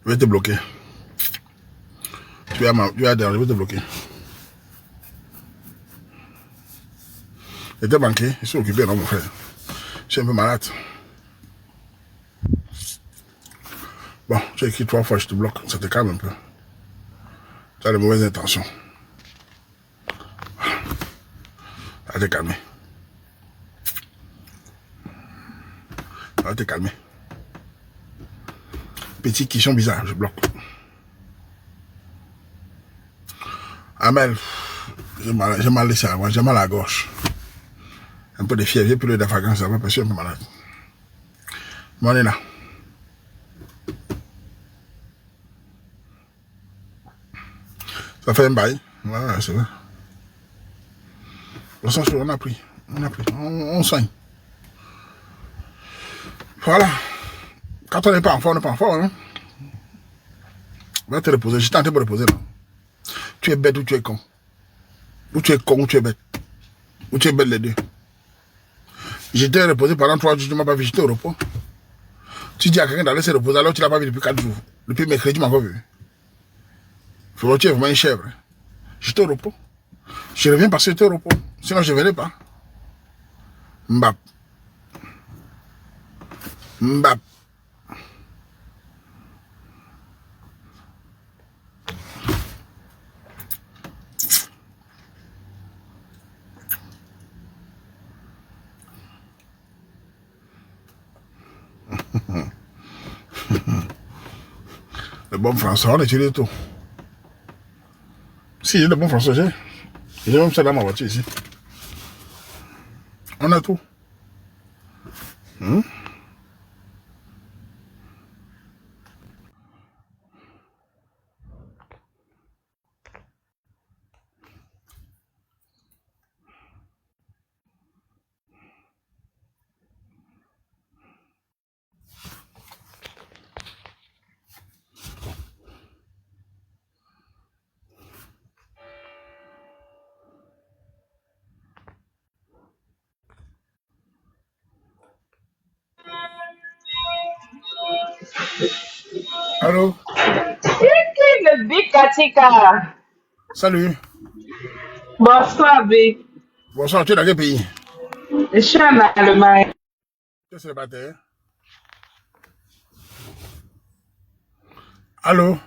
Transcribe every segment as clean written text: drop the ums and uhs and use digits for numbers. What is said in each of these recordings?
Je vais te bloquer. Tu vas déranger, je vais te bloquer. J'étais banquier, je suis occupé, non, mon frère. Je suis un peu malade. Bon, j'ai écrit 3 fois, je te bloque, ça te calme un peu. Tu as de mauvaises intentions. Ça va te calmer. Ça va te calmer. Petite question bizarre, je bloque. Amel, j'ai mal laissé à moi, j'ai mal à la gorge. Un peu de fièvre, j'ai plus de dafagan, ça va parce que je suis un peu malade. Mais on est là. Ça fait un bail. Voilà, c'est vrai. Le sang chaud, on a pris. On soigne. Voilà. Quand on n'est pas en forme, on n'est pas en forme. Hein? Va te reposer. Je tenté de me reposer là. Tu es bête ou tu es con. Ou tu es con ou tu es bête. Ou tu es bête les deux. J'étais reposé pendant 3 jours, tu ne m'as pas vu, j'étais au repos. Tu dis à quelqu'un d'aller se reposer, alors tu ne l'as pas vu depuis 4 jours. Depuis mercredi, tu m'as pas vu. Faut tu es vraiment une chèvre. J'étais au repos. Je reviens parce que j'étais au repos. Sinon, je ne verrai pas. Mbap. Mbap. Le bon français, on utilise tout. Si, j'ai le bon français, j'ai même ça dans ma voiture ici. On a tout. Allô? Le big Katika. Salut. Bonsoir, B. Bonsoir, tu es dans quel pays? Je suis en Allemagne. Tu es célibataire? Allô?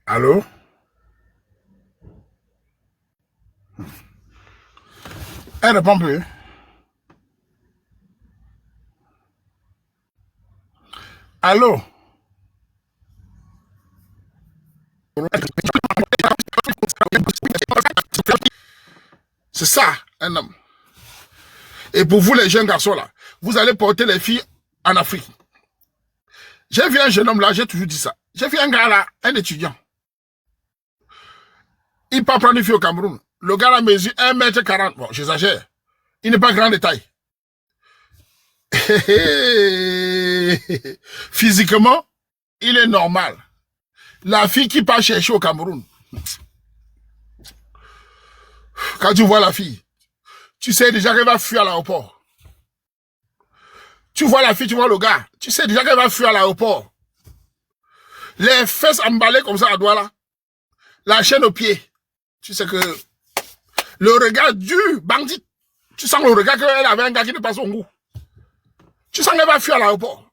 Allô? Elle répond plus. Allô? C'est ça, un homme. Et pour vous, les jeunes garçons là, vous allez porter les filles en Afrique. J'ai vu un jeune homme là, j'ai toujours dit ça. J'ai vu un gars là, un étudiant. Il part prendre une fille au Cameroun. Le gars là mesure 1m40. Bon, j'exagère. Il n'est pas grand de taille. Physiquement, il est normal. La fille qui part chercher au Cameroun. Quand tu vois la fille, tu sais déjà qu'elle va fuir à l'aéroport. Tu vois la fille, tu vois le gars, tu sais déjà qu'elle va fuir à l'aéroport. Les fesses emballées comme ça à Douala, la chaîne au pied. Tu sais que le regard du bandit, tu sens le regard qu'elle avait un gars qui n'est pas son goût. Tu sens qu'elle va fuir à l'aéroport.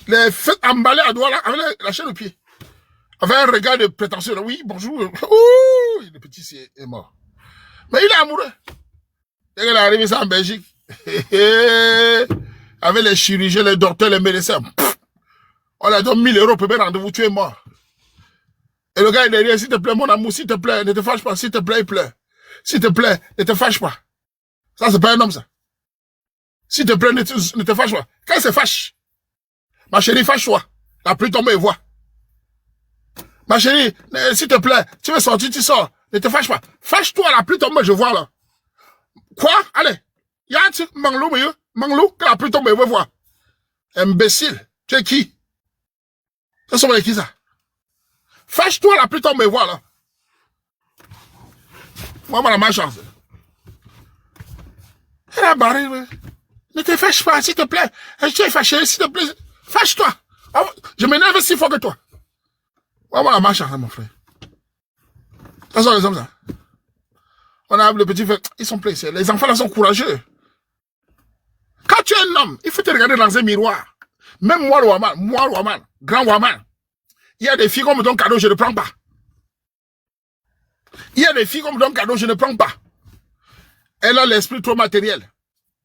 Les fesses emballées à Douala avec la chaîne au pied. Avec un regard de prétentieux. Oui, bonjour. Ouh, le petit est mort. Mais il est amoureux. Dès qu'elle est arrivée ça en Belgique, avec les chirurgiens, les docteurs, les médecins, on leur donne 1000 € pour bien rendez-vous, tu es mort. Et le gars est derrière, s'il te plaît, mon amour, s'il te plaît, ne te fâche pas, s'il te plaît, il pleure. S'il te plaît, ne te fâche pas. Ça, c'est pas un homme, ça. S'il te plaît, ne te fâche pas. Quand il se fâche, ma chérie, fâche-toi. La pluie tombe et voit. Ma chérie, s'il te plaît, tu veux sortir, tu sors. Ne te fâche pas. Fâche-toi, la pluie tombe, je vois là. Quoi? Allez. Y'a un truc, Manglou, que la pluie tombe, je vois. Imbécile. Tu es qui? Ça sont les qui ça? Fâche-toi, la pluie tombe, je vois là. Moi, la malchance. Elle a barré, ne te fâche pas, s'il te plaît. Tu es fâché, s'il te plaît. Fâche-toi. Je m'énerve 6 fois que toi. On va la marche, mon frère. Ça sont les hommes, ça. On a le petit frère. Ils sont pressés. Les enfants là sont courageux. Quand tu es un homme, il faut te regarder dans un miroir. Même moi, Waman, grand Waman. Il y a des filles qu'on me donne cadeau, je ne prends pas. Il y a des filles qu'on me donne cadeau, je ne prends pas. Elle a l'esprit trop matériel.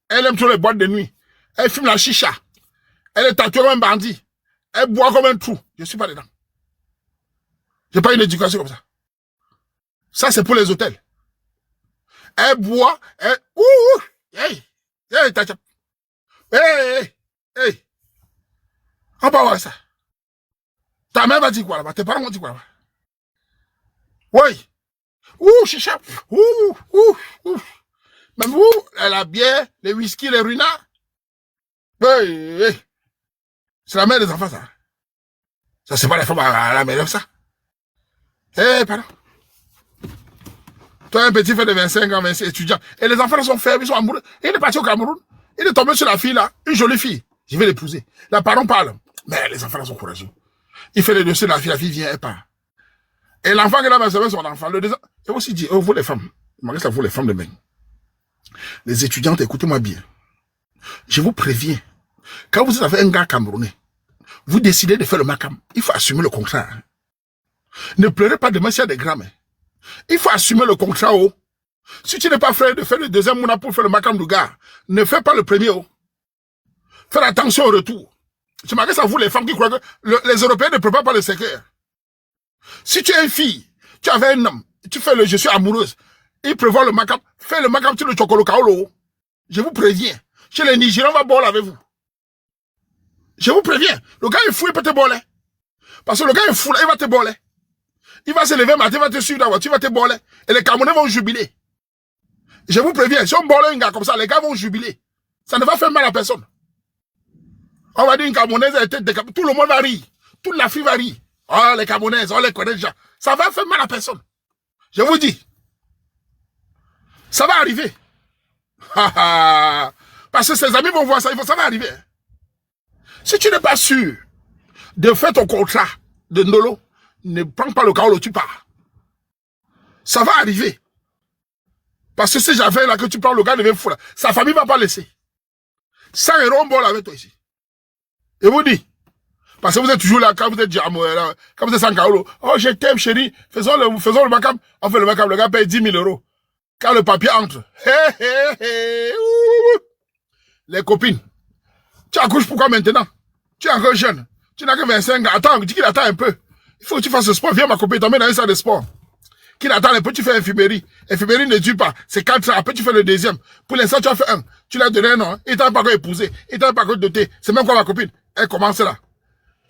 Elle aime trop les boîtes de nuit. Elle fume la chicha. Elle est tatouée comme un bandit. Elle boit comme un trou. Je ne suis pas dedans. Je n'ai pas une éducation comme ça. Ça, c'est pour les hôtels. Elle boit. Elle... Ouh! Hey! Hey, tata. Hey! Hey! On peut voir ça. Ta mère va dire quoi là-bas? Tes parents vont dire quoi là-bas? Oui. Ouh, chicha. Ouh. Même vous, la bière, les whisky, les ruinards. Oui. C'est la mère des enfants, ça. Ça, c'est pas les femmes à la mère, ça. Pardon. Toi, un petit frère de 25 ans, 26 étudiants. Et les enfants sont faibles, ils sont amoureux. Il est parti au Cameroun. Il est tombé sur la fille, là. Une jolie fille. Je vais l'épouser. La parent parle. Mais les enfants, là, sont courageux. Il fait le dossier de la fille vient, elle part. Et l'enfant qui a son enfant, le deuxième. Et aussi dit, vous les femmes. Je m'adresse à vous les femmes de même. Les étudiantes, écoutez-moi bien. Je vous préviens. Quand vous avez un gars camerounais, vous décidez de faire le macam, il faut assumer le contrat. Ne pleurez pas demain s'il y a des grammes. Il faut assumer le contrat. Oh. Si tu n'es pas prêt de faire le deuxième mouna pour faire le macam du gars, ne fais pas le premier. Oh. Faites attention au retour. Je m'adresse à vous les femmes qui croient que les Européens ne préparent pas le secret. Si tu es une fille, tu avais un homme, tu fais le je suis amoureuse, il prévoit le macam, fais le macam sur le chocolo kaolo. Je vous préviens. Chez les Nigériens, on va boire avec vous. Je vous préviens. Le gars est fou, il peut te boler. Parce que le gars est fou, là, il va te boler. Il va se lever matin, il va te suivre dans la voiture, il va te boler. Et les Camerounais vont jubiler. Je vous préviens, si on bole un gars comme ça, les gars vont jubiler. Ça ne va faire mal à personne. On va dire une Camerounaise a été décapitée. Tout le monde va rire. Toute l'Afrique va rire. Oh, les Camerounaises, on les connaît déjà. Ça va faire mal à personne. Je vous dis. Ça va arriver. Parce que ses amis vont voir ça, ça va arriver. Si tu n'es pas sûr de faire ton contrat de Ndolo, ne prends pas le kaolo, tu pars. Ça va arriver. Parce que si j'avais là que tu prends le gars devient fou là, sa famille ne va pas laisser. 100 € on bol avec toi ici. Et vous dit, parce que vous êtes toujours là, quand vous êtes là, quand vous êtes sans kaolo, oh je t'aime chérie, faisons le macam, on fait le macam, le gars paye 10 000 €. Quand le papier entre, les copines, tu accouches pourquoi maintenant? Tu es encore jeune, tu n'as que 25 ans, attends, dis qu'il attend un peu. Il faut que tu fasses le sport, viens ma copine, t'emmènes dans une salle de sport. Qu'il attend un peu, tu fais infirmerie. Infirmerie ne dure pas, c'est 4 ans, après tu fais le deuxième. Pour l'instant, tu as fait un, tu l'as donné un an, il t'a pas encore épousé, il t'a pas encore doté. C'est même quoi ma copine? Elle commence là.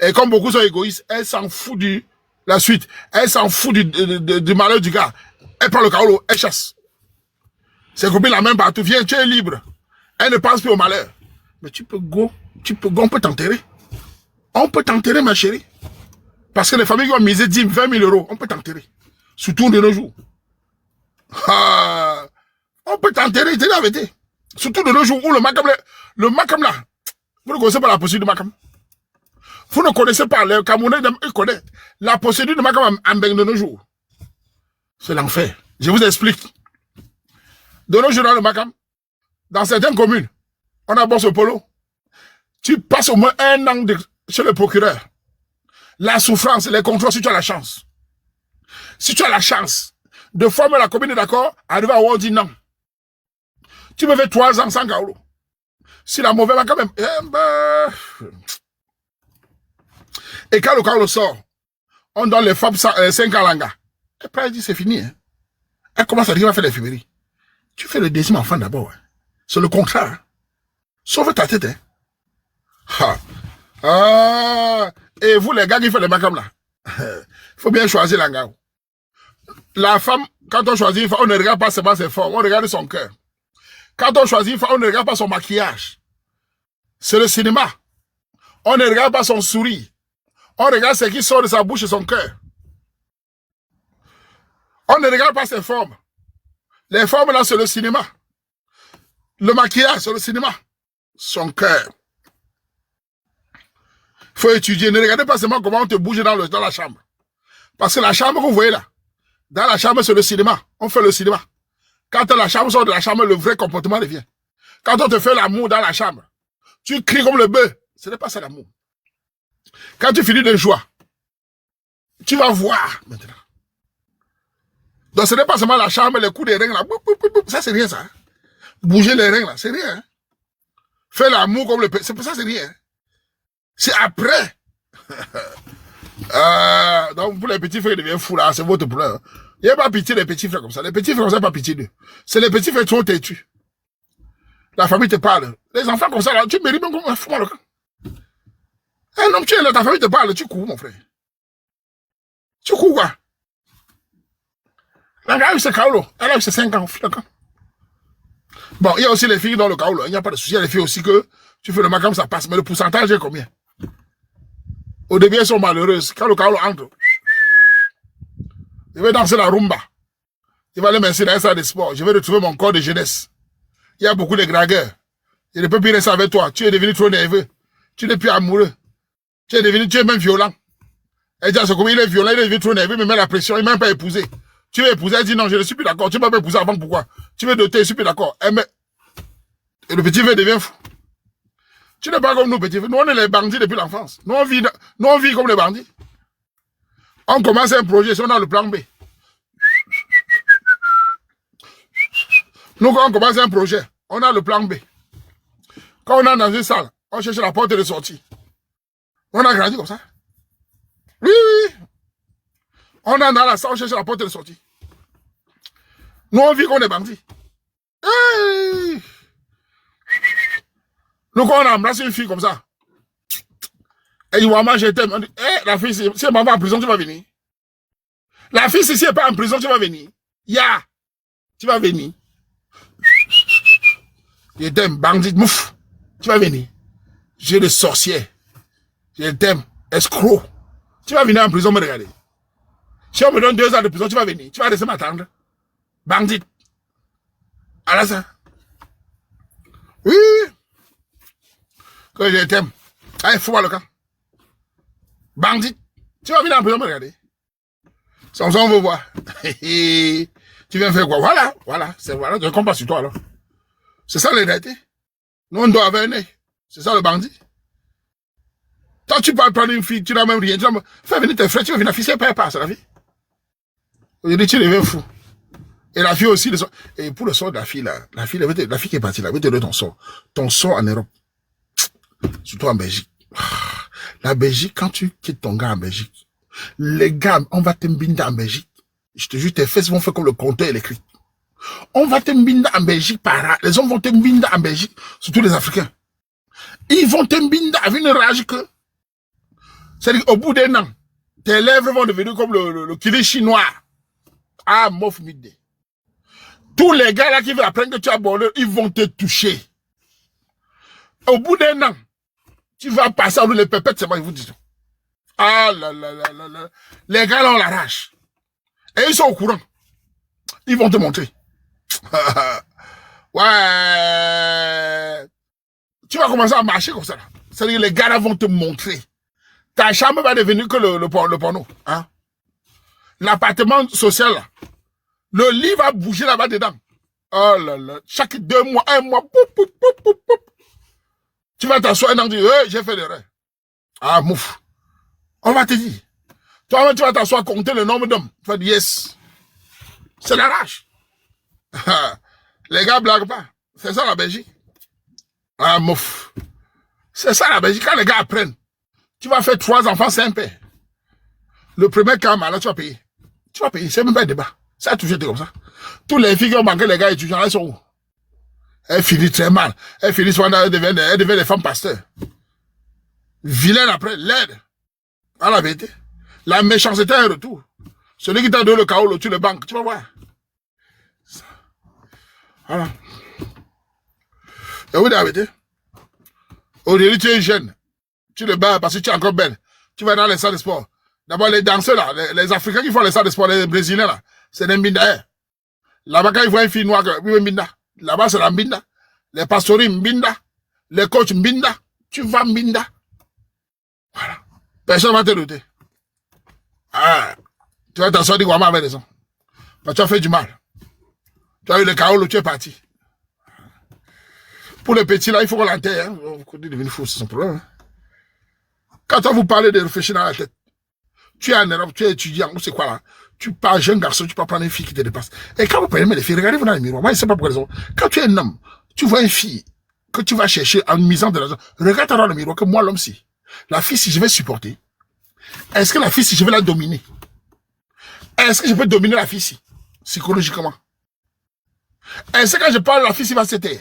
Et comme beaucoup sont égoïstes, elle s'en fout de la suite. Elle s'en fout du malheur du gars. Elle prend le kaolo, elle chasse. Ses copines la même partout, viens, tu es libre. Elle ne pense plus au malheur. Mais on peut t'enterrer. On peut t'enterrer, ma chérie. Parce que les familles qui ont misé 10 000, 20 000 €, on peut t'enterrer. Surtout de nos jours. On peut t'enterrer, c'est la vérité. Surtout de nos jours où le macam là, vous ne connaissez pas la procédure du macam. Vous ne connaissez pas, les Camerounais, ils connaissent la procédure du macam en de nos jours. C'est l'enfer. Je vous explique. De nos jours dans le macam, dans certaines communes, on a bossé au polo. Tu passes au moins 1 an chez le procureur. La souffrance, les contrôles, si tu as la chance. Si tu as la chance de former la commune d'accord, arriver à on dit non. Tu me fais 3 ans sans kaolo. Si la mauvaise va quand même. Et quand le kaolo sort, on donne les femmes 5 ans langa. Et après elle dit c'est fini. Hein. Elle commence à dire à faire l'infirmerie. Tu fais le deuxième enfant d'abord. Hein. C'est le contraire. Hein. Sauve ta tête. Hein. Et vous les gars qui font les macam là, il faut bien choisir l'anga. La femme, quand on choisit une femme, on ne regarde pas seulement ses formes, on regarde son cœur. Quand on choisit une femme, on ne regarde pas son maquillage. C'est le cinéma. On ne regarde pas son sourire. On regarde ce qui sort de sa bouche et son cœur. On ne regarde pas ses formes. Les formes là, c'est le cinéma. Le maquillage, c'est le cinéma. Son cœur. Faut étudier. Ne regardez pas seulement comment on te bouge dans la chambre. Parce que la chambre que vous voyez là, dans la chambre, c'est le cinéma. On fait le cinéma. Quand la chambre sort de la chambre, le vrai comportement revient. Quand on te fait l'amour dans la chambre, tu cries comme le bœuf. Ce n'est pas ça l'amour. Quand tu finis de jouer, tu vas voir maintenant. Donc ce n'est pas seulement la chambre, les coups des reins là. Ça c'est rien ça. Bouger les reins là, c'est rien. Faire l'amour comme le bœuf, c'est pour ça c'est rien. C'est après. Donc pour les petits frères qui deviennent fous là, c'est votre problème. Il n'y a pas pitié des petits frères comme ça. Les petits frères comme ça, pas pitié d'eux. C'est les petits frères qui sont têtus. La famille te parle. Les enfants comme ça, là, tu mérites même comme un fou dans le camp. Un homme, tu es là, ta famille te parle, tu cours, mon frère. Tu cours quoi? La gars, c'est Kaolo. Elle a eu ses 5 ans, d'accord? Bon, il y a aussi les filles dans le Kaolo. Il n'y a pas de souci. Il y a les filles aussi que tu fais le macam, ça passe. Mais le pourcentage est combien? Au début, elles sont malheureuses. Quand le Kaolo entre, je vais danser la rumba. Je vais aller m'inscrire dans la salle de sport. Je vais retrouver mon corps de jeunesse. Il y a beaucoup de dragueurs. Je ne peux plus rester avec toi. Tu es devenu trop nerveux. Tu n'es plus amoureux. Tu es même violent. Elle dit, c'est comme il est violent, il est devenu trop nerveux, il me met la pression, il ne m'a même pas épousé. Tu veux épouser, elle dit non, je ne suis plus d'accord. Tu ne m'as pas épousé avant, pourquoi? Tu veux doter, je ne suis plus d'accord. Et le petit frère devient fou. Tu n'es pas comme nous, petits frères. Nous, on est les bandits depuis l'enfance. Nous, on vit comme les bandits. On commence un projet, si on a le plan B. Nous, quand on commence un projet, on a le plan B. Quand on est dans une salle, on cherche la porte de sortie. On a grandi comme ça. Oui, oui. On est dans la salle, on cherche la porte de sortie. Nous, on vit comme des bandits. Hey. Nous, quand on embrasse une fille comme ça, elle dit, maman, je t'aime. On dit, hey, la fille, si elle m'en va en prison, tu vas venir. La fille, si elle n'est pas en prison, tu vas venir. Ya, tu vas venir. Je t'aime, bandit, mouf. Tu vas venir. J'ai des sorciers. Je t'aime, escroc. Tu vas venir en prison me regarder. Si on me donne 2 ans de prison, tu vas venir. Tu vas rester m'attendre. Bandit. Alors ça. Oui. Que je t'aime. Allez, fous-moi le camp. Bandit. Tu vas venir en prison me regarder. Samson, on veut voir. Tu viens faire quoi? Voilà, voilà. C'est voilà. Je compte pas sur toi alors. C'est ça la réalité. Nous, on doit avoir un œil. C'est ça le bandit. Toi, tu peux prendre une fille, tu n'as même rien. Tu vas faire venir tes frères, tu vas venir afficher, pas, c'est la vie. Aujourd'hui, tu deviens fou. Et la fille aussi, et pour le sort de la fille, là, la fille qui est partie là, elle va te donner ton sort. Ton sort en Europe. Surtout en Belgique. La Belgique, quand tu quittes ton gars en Belgique, les gars, on va te mbinda en Belgique. Je te jure, tes fesses vont faire comme le compteur électrique. On va te mbinda en Belgique les hommes vont te mbinda en Belgique, surtout les Africains. Ils vont te mbinda avec une rage que, c'est-à-dire qu'au bout d'un an, tes lèvres vont devenir comme le kilichi noir. Ah, mof mide. Tous les gars là qui veulent apprendre que tu as borné, ils vont te toucher. Au bout d'un an, tu vas passer avec les pépettes, c'est moi, ils vous disent. Ah là là là là là. Les gars là, on l'arrache. Et ils sont au courant. Ils vont te montrer. Ouais. Tu vas commencer à marcher comme ça. C'est-à-dire que les gars là vont te montrer. Ta chambre va devenir que le porno. Hein? L'appartement social là. Le lit va bouger là-bas dedans. Oh là là. Chaque 2 mois, 1 mois, poup. Tu vas t'asseoir et dire, hey, j'ai fait l'erreur. Ah, mouf. On va te dire. Toi-même, tu vas t'asseoir, compter le nombre d'hommes. Tu vas dire, yes. C'est la rage. Les gars blaguent pas. C'est ça la Belgique. Ah, mouf. C'est ça la Belgique. Quand les gars apprennent, tu vas faire 3 enfants, c'est un père. Le premier cas, là, tu vas payer. Tu vas payer. C'est même pas un débat. Ça a toujours été comme ça. Tous les filles qui ont manqué les gars étudiants, elles sont où? Elles finissent très mal. Elles finissent, elles deviennent des femmes pasteurs. Vilaines après, laide. À la vérité. La méchanceté est un retour. Celui qui t'a donné le chaos, tu le banques. Tu vas voir. Voilà. Et oui, la vérité. Aujourd'hui, tu es jeune. Tu le bats parce que tu es encore belle. Tu vas dans les salles de sport. D'abord, les danseurs, là, les Africains qui font les salles de sport, les Brésiliens, là, c'est des mbinda. Là-bas, quand ils voient une fille noire, oui, mbinda. Là-bas, c'est la mbinda. Les pastoris mbinda. Les coachs mbinda. Tu vas mbinda. Voilà. Personne ne va te doter. Ah, tu vas t'asseoir dire Wama avait raison. Tu as fait du mal. Tu as eu le chaos, tu es parti. Pour les petits là, il faut qu'on l'enterre. Hein. On est devenu fou, c'est son problème. Hein. Quand on vous parle de réfléchir dans la tête, tu es en Europe, tu es étudiant, ou c'est quoi là? Tu pars jeune garçon, tu peux prendre une fille qui te dépasse. Et quand vous prenez les filles, regardez-vous dans le miroir. Moi, je ne sais pas pour quelle raison. Quand tu es un homme, tu vois une fille que tu vas chercher en misant de l'argent. Regarde dans le miroir que moi, l'homme, si. La fille, si je vais supporter, est-ce que la fille, si je vais la dominer? Est-ce que je peux dominer la fille, si? Psychologiquement. Est-ce que quand je parle, la fille, si va se taire?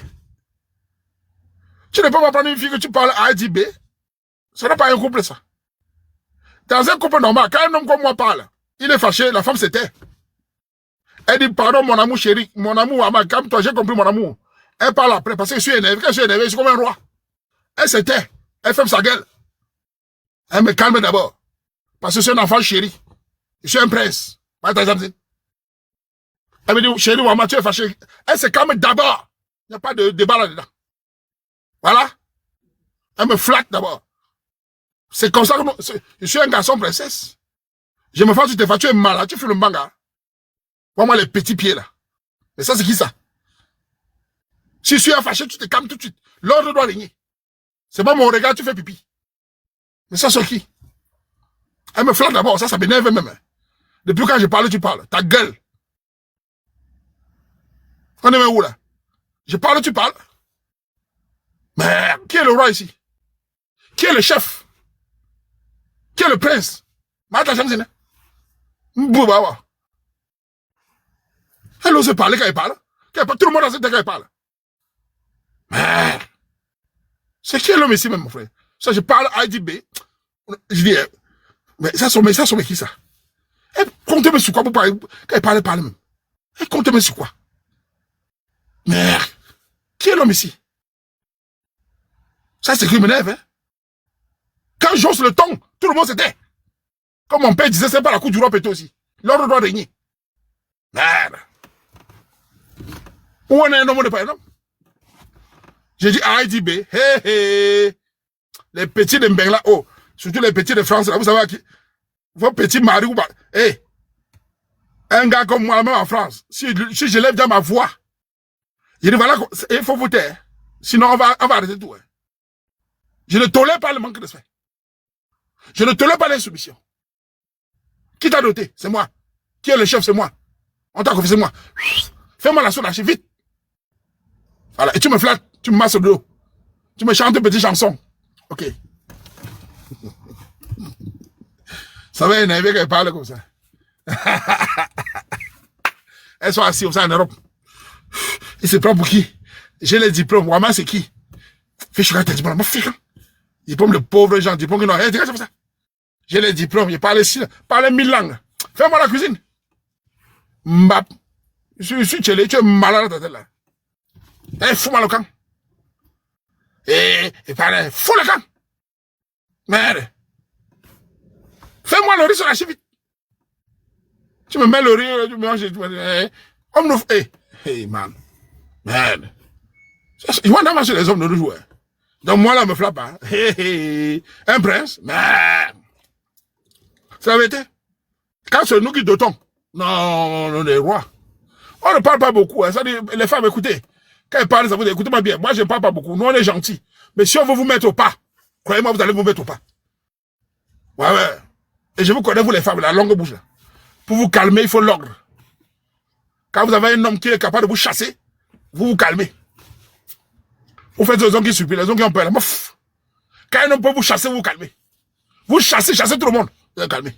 Tu ne peux pas prendre une fille que tu parles A, dit B. Ce n'est pas un couple, ça. Dans un couple normal, quand un homme comme moi parle, il est fâché, la femme se tait. Elle dit, pardon, mon amour chéri, mon amour, calme-toi, j'ai compris mon amour. Elle parle après, parce que je suis énervé. Quand je suis énervé, je suis comme un roi. Elle se tait. Elle ferme sa gueule. Elle me calme d'abord. Parce que je suis un enfant chéri. Je suis un prince. Elle me dit, chéri, maman, tu es fâché. Elle se calme d'abord. Il n'y a pas de débat là-dedans. Voilà. Elle me flatte d'abord. C'est comme ça que je suis un garçon princesse. Je me fâche, tu te fâches, tu es malade, tu fais le manga. Vois-moi les petits pieds là. Mais ça, c'est qui ça? Si je suis fâché, tu te calmes tout de suite. L'ordre doit régner. C'est pas mon regard, tu fais pipi. Mais ça, c'est qui? Elle me flatte d'abord, ça m'énerve même. Hein. Depuis quand je parle, tu parles. Ta gueule. On est où là? Je parle, tu parles. Mais qui est le roi ici? Qui est le chef? Qui est le prince? Mboubawa. Elle ose parler quand elle parle. Tout le monde a cette tête quand elle parle. Mais c'est qui l'homme ici même, mon frère? Ça, je parle IDB. Je dis, mais ça sont qui ça? Comptez-moi sur quoi pour parler. Quand elle parle même. Comptez-moi sur quoi? Mais qui est l'homme ici? Ça, c'est criminel, hein? Quand j'ose le ton, tout le monde se tait. Comme mon père disait, c'est pas la cour du roi pété aussi. L'ordre doit régner. Merde. Où on est un homme de pas un homme? J'ai dit IDB, les petits de Mbengla, oh, surtout les petits de France, là, vous savez qui? Vos petits maris ou pas? Un gars comme moi, même en France, si je lève dans ma voix, je dis voilà, il faut vous taire. Sinon, on va arrêter tout. Hein. Je ne tolère pas le manque de respect. Je ne tolère pas l'insoumission. Qui t'a doté? C'est moi. Qui est le chef? C'est moi. On t'a confié, c'est moi. Fais-moi la source, vite. Voilà, et tu me flattes, tu me masses le dos. Tu me chantes une petite chanson. Ok. Ça va énerver qu'elle parle comme ça. Elles sont assises comme ça en Europe. Et c'est pas pour qui? J'ai les diplômes. Vraiment, c'est qui? Fais choisir tes diplômes. Diplôme de pauvres gens. Diplôme qui n'ont rien. C'est ça. J'ai les diplômes. Je parle 1000 langues. Fais-moi la cuisine. Mbap. Je suis tchelé. Tu es malade dans ta tête là. Fous-moi le camp. Et parle. Fous le camp. Merde. Fais-moi le riz sur la cheville. Tu me mets le riz, tu me manges. Homme nous. Man. Merde. Ils vont manger les hommes de nous jouer. Donc moi là, me flappe pas. Un prince. Merde. C'est la vérité. Quand c'est nous qui dotons. Non, on est rois. On ne parle pas beaucoup. Hein. Ça dit, les femmes, écoutez. Quand elles parlent, ça vous dit, écoutez-moi bien. Moi, je ne parle pas beaucoup. Nous, on est gentils. Mais si on veut vous mettre au pas, croyez-moi, vous allez vous mettre au pas. Ouais. Et je vous connais, vous les femmes, la longue bouche là. Pour vous calmer, il faut l'ordre. Quand vous avez un homme qui est capable de vous chasser, vous vous calmez. Vous faites les hommes qui supplient, les hommes qui ont peur. Quand un homme peut vous chasser, vous vous calmez. Vous chassez tout le monde. Vous vous calmez.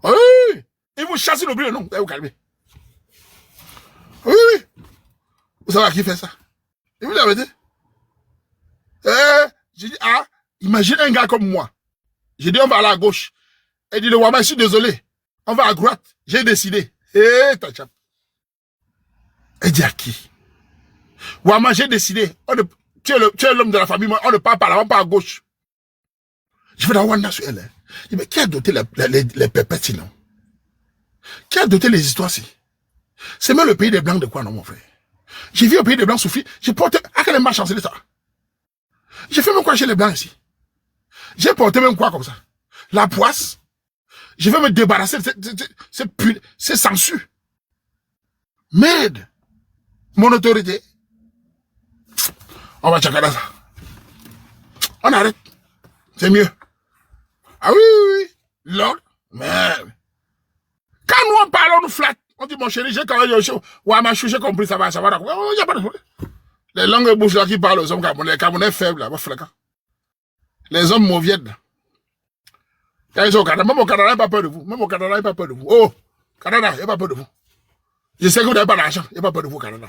Oui. Et vous chassez le bruit, non, vous vous calmez. Oui. Vous savez à qui fait ça? Et vous l'avez dit? J'ai dit, imagine un gars comme moi. J'ai dit, on va aller à gauche. Elle dit, le Wama, je suis désolé. On va à droite. J'ai décidé. Ta chape. Elle dit à qui? Wama, j'ai décidé. Tu es l'homme de la famille, on ne part pas là, on part à gauche. Je vais la Wanda sur elle. Je dis, mais qui a doté les pépettes sinon? Qui a doté les histoires si? C'est même le pays des Blancs de quoi, non, mon frère? J'ai vu au pays des Blancs souffrir. J'ai porté. À quelle marche en ça? J'ai fait même quoi chez les Blancs ici? J'ai porté même quoi comme ça? La poisse. Je vais me débarrasser de ces censures. Merde. Mon autorité. On va checker ça. On arrête. C'est mieux. Ah oui, oui, oui. Lord. Merde. Quand nous en parlons, on nous flatte. On dit, mon chéri, j'ai quand même ouais, ma chou, j'ai compris, ça va. Il n'y a pas de problème. Les langues bouches là qui parlent aux hommes camerounais, les Camerounais faibles là, les hommes mauvais là. Quand ils sont au Canada, même au Canada, il n'y a pas peur de vous. Même au Canada, il n'y a pas peur de vous. Oh, Canada, il n'y a pas peur de vous. Je sais que vous n'avez pas d'argent, il n'y a pas peur de vous au Canada.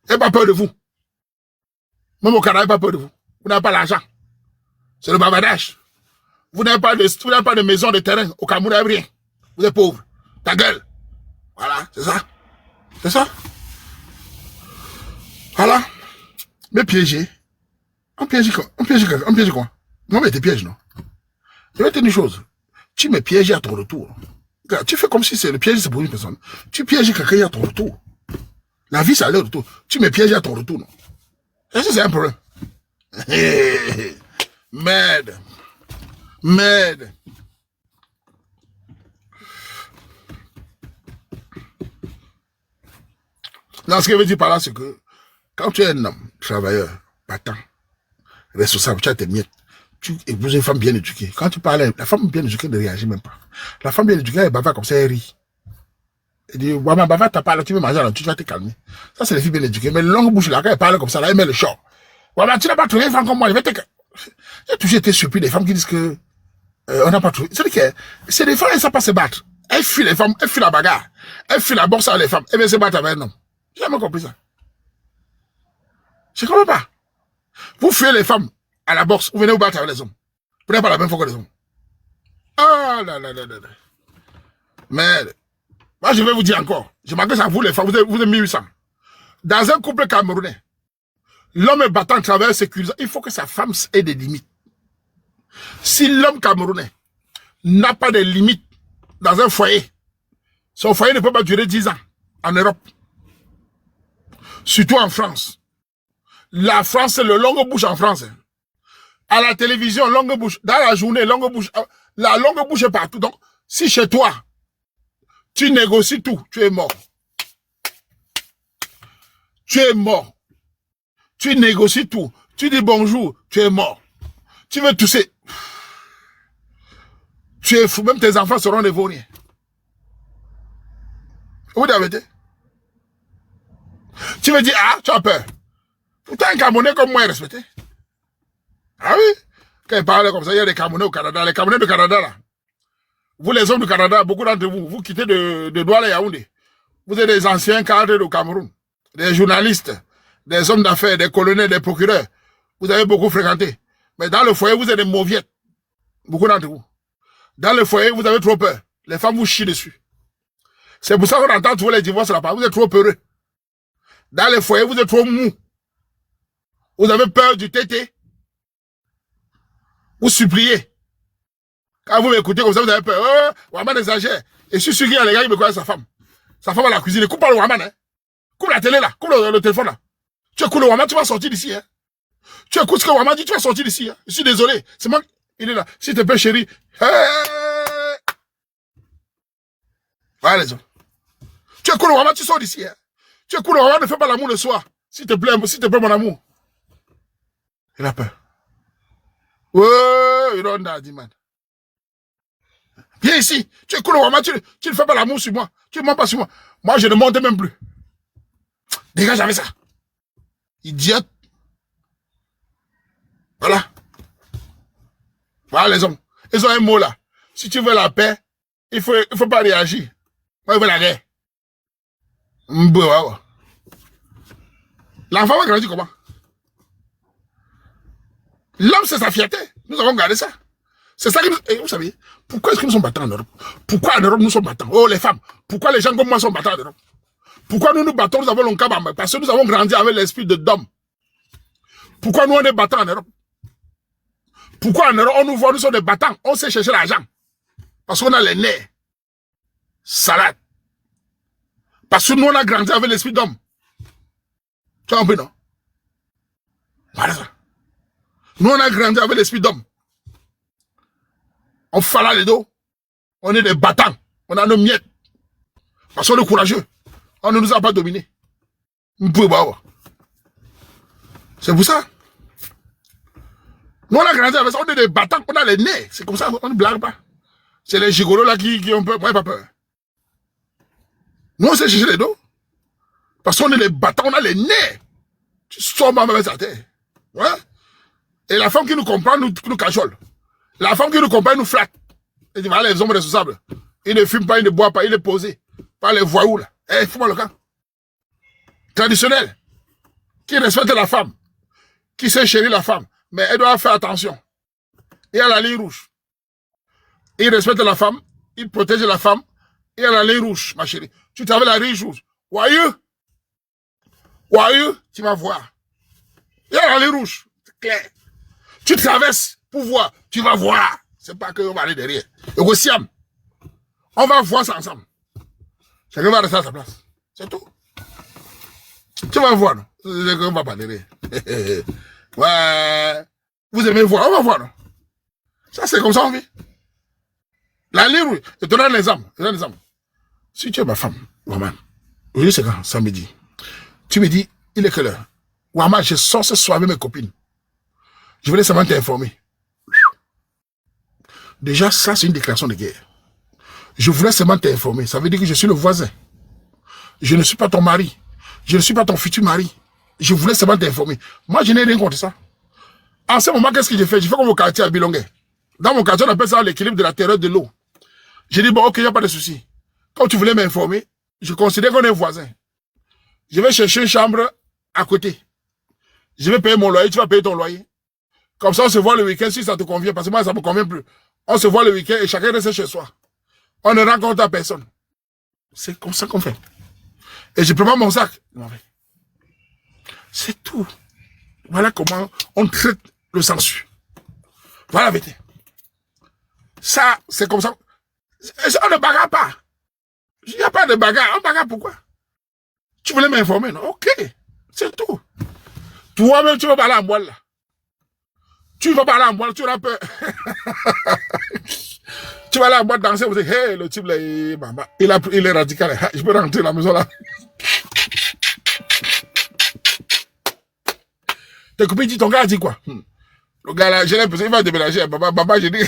Il n'y a pas peur de vous. Même au Canada, il n'y a pas peur de vous. Vous n'avez pas l'argent. C'est le bavardage. Vous n'avez pas de maison, de terrain. Au Cameroun, vous n'avez rien. Vous êtes pauvre. Ta gueule. Voilà, c'est ça. C'est ça. Voilà. Mais piéger. On piège quoi? On piège quoi? Non, mais t'es piège, non? Je vais te dire une chose. Tu me pièges à ton retour. Tu fais comme si c'est le piège, c'est pour une personne. Tu pièges quelqu'un à ton retour. La vie, c'est à leur retour. Tu me pièges à ton retour, non? Est-ce que c'est un problème? Merde. Merde. Non, ce que je veux dire par là, c'est que quand tu es un homme, travailleur, battant, responsable, tu as tes miettes, tu épouses une femme bien éduquée. Quand tu parles, la femme bien éduquée ne réagit même pas. La femme bien éduquée, elle bava comme ça, elle rit. Elle dit, ouais, ma bava, t'as parlé, tu veux manger, alors tu vas te calmer. Ça, c'est les filles bien éduquées. Mais le longue bouche, là, quand elle parle comme ça, là, elle met le choc. Ouais, tu n'as pas trouvé une femme comme moi, j'ai toujours été surpris des femmes qui disent que, on n'a pas trouvé. C'est des femmes, elles ne savent pas se battre. Elles fuient les femmes, elles fuient la bagarre. Elles fuient la bourse avec les femmes. Elles viennent se battre avec un homme. J'ai jamais compris ça. Je ne comprends pas. Vous fuyez les femmes à la bourse, vous venez vous battre avec les hommes. Vous n'avez pas la même fois que les hommes. Ah là là là là là. Merde. Moi, je vais vous dire encore. Je m'adresse à vous, les femmes, vous êtes 1800. Dans un couple camerounais, l'homme est battant, travailleur, sécurisant. Il faut que sa femme ait des limites. Si l'homme camerounais n'a pas de limites dans un foyer, son foyer ne peut pas durer 10 ans en Europe. Surtout en France. La France, c'est le longue bouche en France. À la télévision, longue bouche. Dans la journée, longue bouche. La longue bouche est partout. Donc, si chez toi, tu négocies tout, tu es mort. Tu es mort. Tu négocies tout. Tu dis bonjour, tu es mort. Tu veux tousser. Tu es fou. Même tes enfants seront des vauriens. Vous avez été? Tu veux dire, ah, tu as peur. Pourtant, un Camerounais comme moi est respecté. Ah oui? Quand il parle comme ça, il y a des Camerounais au Canada. Les Camerounais du Canada, là. Vous, les hommes du Canada, beaucoup d'entre vous, vous quittez de Douala et Yaoundé. Vous êtes des anciens cadres du Cameroun. Des journalistes, des hommes d'affaires, des colonels, des procureurs. Vous avez beaucoup fréquenté. Mais dans le foyer, vous êtes des mauviettes. Beaucoup d'entre vous. Dans le foyer, vous avez trop peur. Les femmes vous chient dessus. C'est pour ça qu'on entend tous les divorces là-bas. Vous êtes trop peureux. Dans le foyer, vous êtes trop mou. Vous avez peur du tété. Vous suppliez. Quand vous m'écoutez comme ça, vous avez peur. Oh, Waman exagère. Et je suis sûr qu'il y a des gars qui me connaissent sa femme. Sa femme à la cuisine. Coupe pas le Waman, hein. Coupe la télé là. Coupe le téléphone là. Tu écoutes le Waman, tu vas sortir d'ici, hein. Tu écoutes ce que Waman dit, tu vas sortir d'ici, hein. Je suis désolé. C'est moi. Il est là. S'il te plaît, chérie. Hey. Voilà les hommes. Tu écoutes le Waman, tu sors d'ici, hein. Tu écoutes le Waman, ne fais pas l'amour le soir. S'il te plaît, mon amour. Il a peur. Ouais, il a dit, man. Viens ici. Tu écoutes le Waman, tu ne fais pas l'amour sur moi. Tu ne mens pas sur moi. Moi, je ne monte même plus. Dégage avec ça. Idiote. Voilà. Voilà les hommes. Ils ont un mot là. Si tu veux la paix, il faut pas réagir. Moi, je veux la guerre. L'enfant va grandir comment? L'homme, c'est sa fierté. Nous avons gardé ça. C'est ça que nous... Et vous savez, pourquoi est-ce que nous sommes battants en Europe? Pourquoi en Europe nous sommes battants? Oh, les femmes. Pourquoi les gens comme moi sont battants en Europe? Pourquoi nous nous battons, nous avons l'encabamba? Parce que nous avons grandi avec l'esprit d'homme. Pourquoi nous on est battants en Europe? Pourquoi en Europe on nous voit, nous sommes des battants? On sait chercher l'argent. Parce qu'on a les nerfs. Salade. Parce que nous on a grandi avec l'esprit d'homme. Tu as compris, non? Voilà ça. Nous on a grandi avec l'esprit d'homme. On fala les dos. On est des battants. On a nos miettes. Parce qu'on est courageux. On ne nous a pas dominés. C'est pour ça. Nous, on a grandi avec ça. On est des battants. On a les nez. C'est comme ça. On ne blague pas. C'est les gigolos là qui ont peur. Pas peur. Nous, on s'est cherché les dos. Parce qu'on est des battants. On a les nez. Tu sors ma main à terre. Ouais. Et la femme qui nous comprend, nous cachole. La femme qui nous comprend, nous flatte. Et dit, voilà les hommes responsables. Ils ne fument pas, ils ne boivent pas, ils ne posent. Pas les voyous là. Eh, fais-moi le camp. Traditionnel. Qui respecte la femme. Qui sait chérir la femme. Mais elle doit faire attention. Il y a la ligne rouge. Il respecte la femme. Il protège la femme. Il y a la ligne rouge, ma chérie. Tu travailles la ligne rouge. Voyeux. Voyeux, tu vas voir. Il y a la ligne rouge. C'est clair. Tu traverses pour voir. Tu vas voir. C'est pas qu'on va aller derrière. Et aussi, on va voir ça ensemble. Chacun va rester à sa place. C'est tout. Tu vas voir, non? On va pas derrière. Ouais. Vous aimez voir, on va voir, non? Ça, c'est comme ça, on vit. La ligne rouge. Je te donne un exemple. Si tu es ma femme, Waman, aujourd'hui c'est quand? Samedi. Tu me dis, il est quelle heure? Waman, je sors ce soir avec mes copines. Je voulais seulement t'informer. Déjà, ça, c'est une déclaration de guerre. Je voulais seulement t'informer. Ça veut dire que je suis le voisin. Je ne suis pas ton mari. Je ne suis pas ton futur mari. Je voulais seulement t'informer. Moi, je n'ai rien contre ça. En ce moment, qu'est-ce que j'ai fait? J'ai fait comme au quartier à Bilonguet. Dans mon quartier, on appelle ça l'équilibre de la terreur de l'eau. J'ai dit, bon, ok, il n'y a pas de souci. Quand tu voulais m'informer, je considère qu'on est voisin. Je vais chercher une chambre à côté. Je vais payer mon loyer, tu vas payer ton loyer. Comme ça, on se voit le week-end si ça te convient. Parce que moi, ça ne me convient plus. On se voit le week-end et chacun reste chez soi. On ne rencontre à personne. C'est comme ça qu'on fait. Et je prépare mon sac. C'est tout. Voilà comment on traite le sensu. Voilà la vérité. Ça, c'est comme ça. On ne bagarre pas. Il n'y a pas de bagarre. On bagarre pourquoi? Tu voulais m'informer, non? Ok. C'est tout. Toi-même, tu vas parler en boile, là. Tu vas parler en boile, tu auras peur. Tu vas aller en boîte danser, vous dites, hey, le type là, il est radical. Je peux rentrer dans la maison là. Tes copines disent, ton gars a dit quoi? Le gars là, j'ai l'impression, il va déménager. Baba, j'ai dit.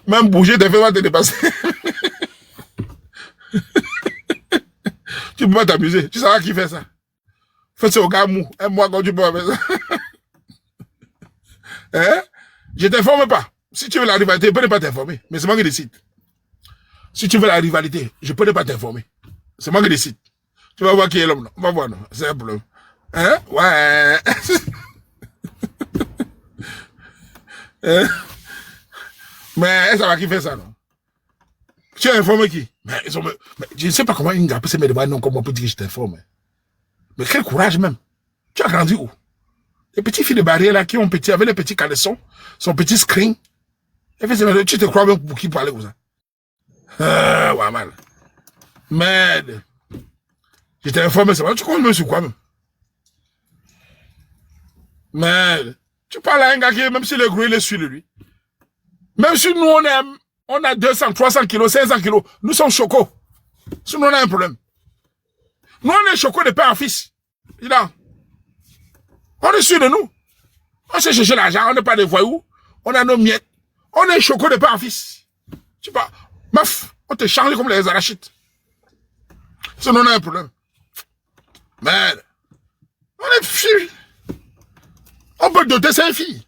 Même bouger, tes fesses vont te dépasser. Tu peux pas t'amuser. Tu sauras qui fait ça. Fais ça au gars mou. Moi, quand tu peux faire ça. Hein? Je t'informe pas. Si tu veux la rivalité, je peux ne pas t'informer. Mais c'est moi qui décide. Si tu veux la rivalité, je peux ne pas t'informer. C'est moi qui décide. Tu vas voir qui est l'homme. On va voir, non? C'est un problème. Hein? Ouais. Hein? Mais ça va qui fait ça, non? Tu as informé qui? Mais je ne sais pas comment il a pu se mettre devant non, comment on peut dire que je t'informe. Mais quel courage même. Tu as grandi où? Les petites filles de barrière là qui ont petit, avec les petits caleçons, son petit screen. Et fait, tu te crois même pour qui parler comme ça? Ouais, mal. Merde. Je t'ai informé, c'est vrai. Tu comptes même sur quoi même? Merde. Tu parles à un gars qui, même si le gros, il est sur lui. Même si nous, on a 200, 300 kilos, 500 kilos, nous sommes chocos. Si nous, on a un problème. Nous, on est chocos de père en fils. On est sûr de nous. On sait chercher l'argent, on n'est pas des voyous. On a nos miettes. On est chocos de père en fils. Tu sais pas, meuf, on te change comme les arachides. Sinon, on a un problème. Merde. On est filles. On peut doter 5 filles.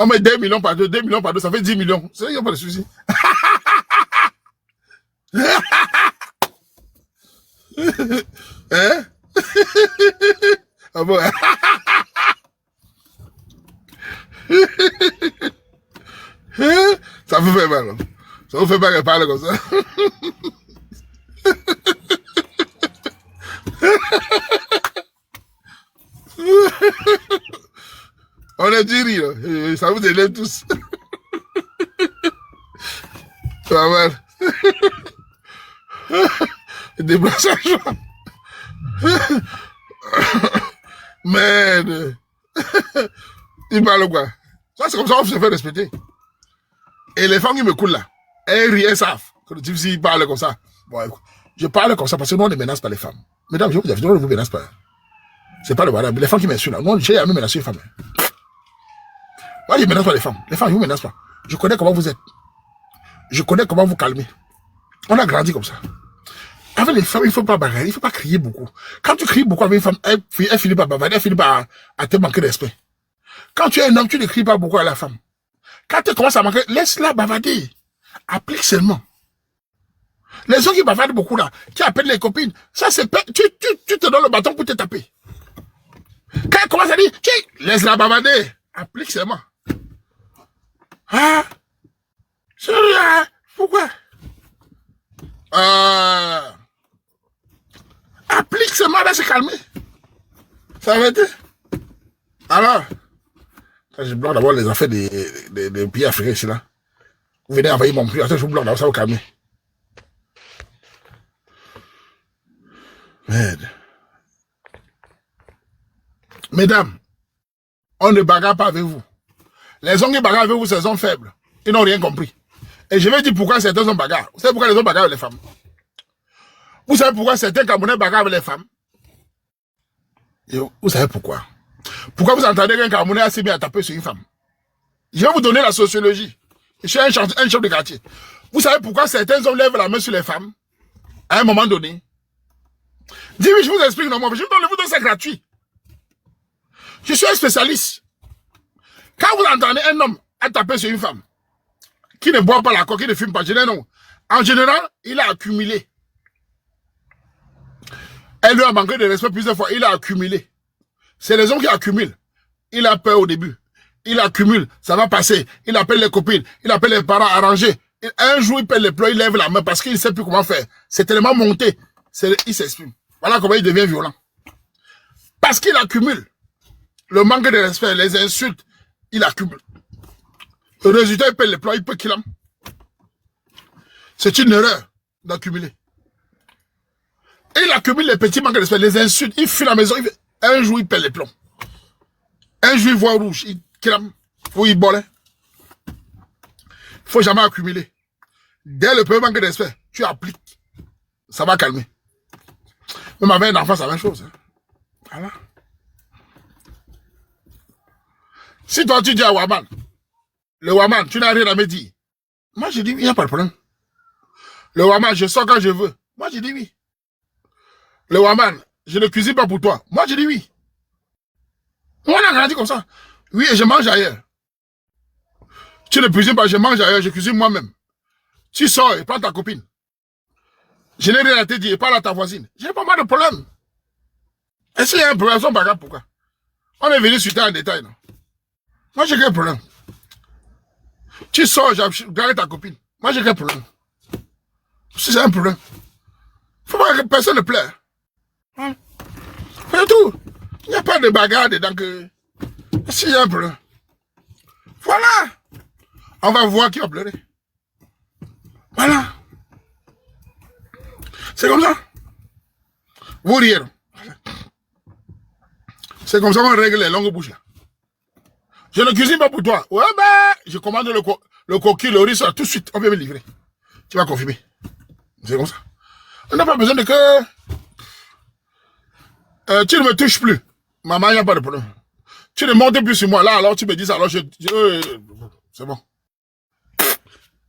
On met 2 millions par 2, 2 millions par 2, ça fait 10 millions. Il n'y a pas de souci. Hein? Ah bon? Ça vous fait mal. Ça vous fait pas qu'elle parle comme ça. On a dit rire. Ça vous élève tous. Pas mal. Déplaçage. Merde. Il parle quoi? Ça, c'est comme ça qu'on se fait respecter. Et les femmes qui me coulent là, elles rient, elles savent que le type, s'il parle comme ça. Bon, écoute, je parle comme ça parce que nous, on ne menace pas les femmes. Mesdames, je vous dis, on ne vous menace pas. C'est pas le barrage. Les femmes qui m'insultent là. Moi, j'ai jamais menacé les femmes. Moi, je ne menace pas les femmes. Les femmes, je ne vous menace pas. Je connais comment vous êtes. Je connais comment vous calmer. On a grandi comme ça. Avec les femmes, il ne faut pas bagarrer, il ne faut pas crier beaucoup. Quand tu cries beaucoup avec une femme, elle finit par bavarder, elle finit par à te manquer de respect. Quand tu es un homme, tu ne cries pas beaucoup à la femme. Quand tu commences à manquer, laisse-la bavarder. Applique seulement. Les gens qui bavardent beaucoup là, qui appellent les copines, ça c'est tu te donnes le bâton pour te taper. Quand elle commence à dire, laisse-la bavarder. Applique seulement. Ah, sérieux, pourquoi? Applique seulement, là, se calmer. Ça va être. Alors, quand je bloque d'abord les affaires des pays africains ici là. Vous venez envahir mon pays, après je vous bloque d'abord, ça va vous calmer. Merde. Mesdames, on ne bagarre pas avec vous. Les hommes qui bagarrent avec vous, c'est des hommes faibles. Ils n'ont rien compris. Et je vais dire pourquoi certains hommes bagarrent. Vous savez pourquoi les hommes bagarrent avec les femmes? Vous savez pourquoi certains Camerounais bagarrent avec les femmes? Et vous savez pourquoi? Pourquoi vous entendez qu'un Camerounais a si bien tapé sur une femme? Je vais vous donner la sociologie. Je suis un chef de quartier. Vous savez pourquoi certains hommes lèvent la main sur les femmes? À un moment donné. Dis oui, je vous explique, non, moi, je vous donne ça gratuit. Je suis un spécialiste. Quand vous entendez un homme a tapé sur une femme, qui ne boit pas la coque, qui ne fume pas, non. En général, il a accumulé. Elle lui a manqué de respect plusieurs fois, il a accumulé. C'est les hommes qui accumulent. Il a peur au début. Il accumule, ça va passer. Il appelle les copines, il appelle les parents arrangés. Un jour, il pèle les plombs, il lève la main parce qu'il ne sait plus comment faire. C'est tellement monté. Il s'exprime. Voilà comment il devient violent. Parce qu'il accumule. Le manque de respect, les insultes, il accumule. Le résultat, il pèle les plombs, il peut qu'il en. C'est une erreur d'accumuler. Et il accumule les petits manques de respect, les insultes, il fuit la maison, un jour, il pèle les plombs. Un jour, il voit rouge, il crame, faut y boler. Il ne faut jamais accumuler. Dès le premier manque de respect, tu appliques. Ça va calmer. Même avec un enfant, c'est la même chose. Hein. Voilà. Si toi, tu dis à Waman, le Waman, tu n'as rien à me dire. Moi, je dis, il n'y a pas de problème. Le Waman, je sors quand je veux. Moi, je dis oui. Le Waman, je ne cuisine pas pour toi. Moi, je dis oui. On a grandi comme ça. Oui, et je mange ailleurs. Tu ne cuisines pas, je mange ailleurs, je cuisine moi-même. Tu sors et prends ta copine. Je n'ai rien à te dire, parle à ta voisine. Je n'ai pas mal de problème. Et s'il y a un problème, on bagarre pourquoi? On est venu sur terre en détail, non? Moi, j'ai quel problème? Tu sors, garde ta copine. Moi, j'ai quel problème? Si c'est un problème. Faut pas que personne ne pleure. Hein? C'est tout. Il n'y a pas de bagarre dedans que... S'il y a un problème. Voilà. On va voir qui va pleurer. Voilà. C'est comme ça. Vous riez. C'est comme ça qu'on règle les longues bouches là. Je ne cuisine pas pour toi. Ouais, ben, je commande le coquille, le riz, ça, tout de suite, on peut me livrer. Tu vas confirmer. C'est comme ça. On n'a pas besoin de que... tu ne me touches plus. Maman, il n'y a pas de problème. Tu ne montes plus sur moi. Là, alors tu me dis ça. Alors c'est bon.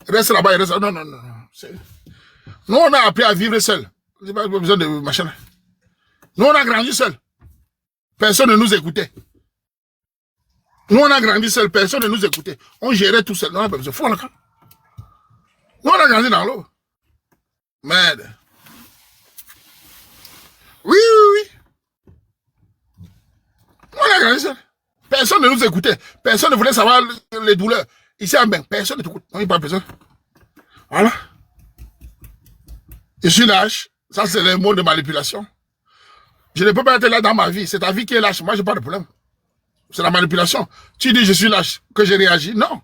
Reste là-bas et reste là. Non, non, non. Nous, on a appris à vivre seul. On n'a pas besoin de machin. Nous, on a grandi seul. Personne ne nous écoutait. Nous, on a grandi seul. Personne ne nous écoutait. On gérait tout seul. Non, on n'a pas besoin. Nous, on a grandi dans l'eau. Merde. Oui, oui, oui. On a grandi seul. Personne ne nous écoutait. Personne ne voulait savoir les douleurs. Ici, en bain, personne ne t'écoute. On n'a pas besoin. Voilà. Je suis lâche. Ça, c'est le mot de manipulation. Je ne peux pas être là dans ma vie. C'est ta vie qui est lâche. Moi, je n'ai pas de problème. C'est la manipulation. Tu dis je suis lâche, que je réagis. Non.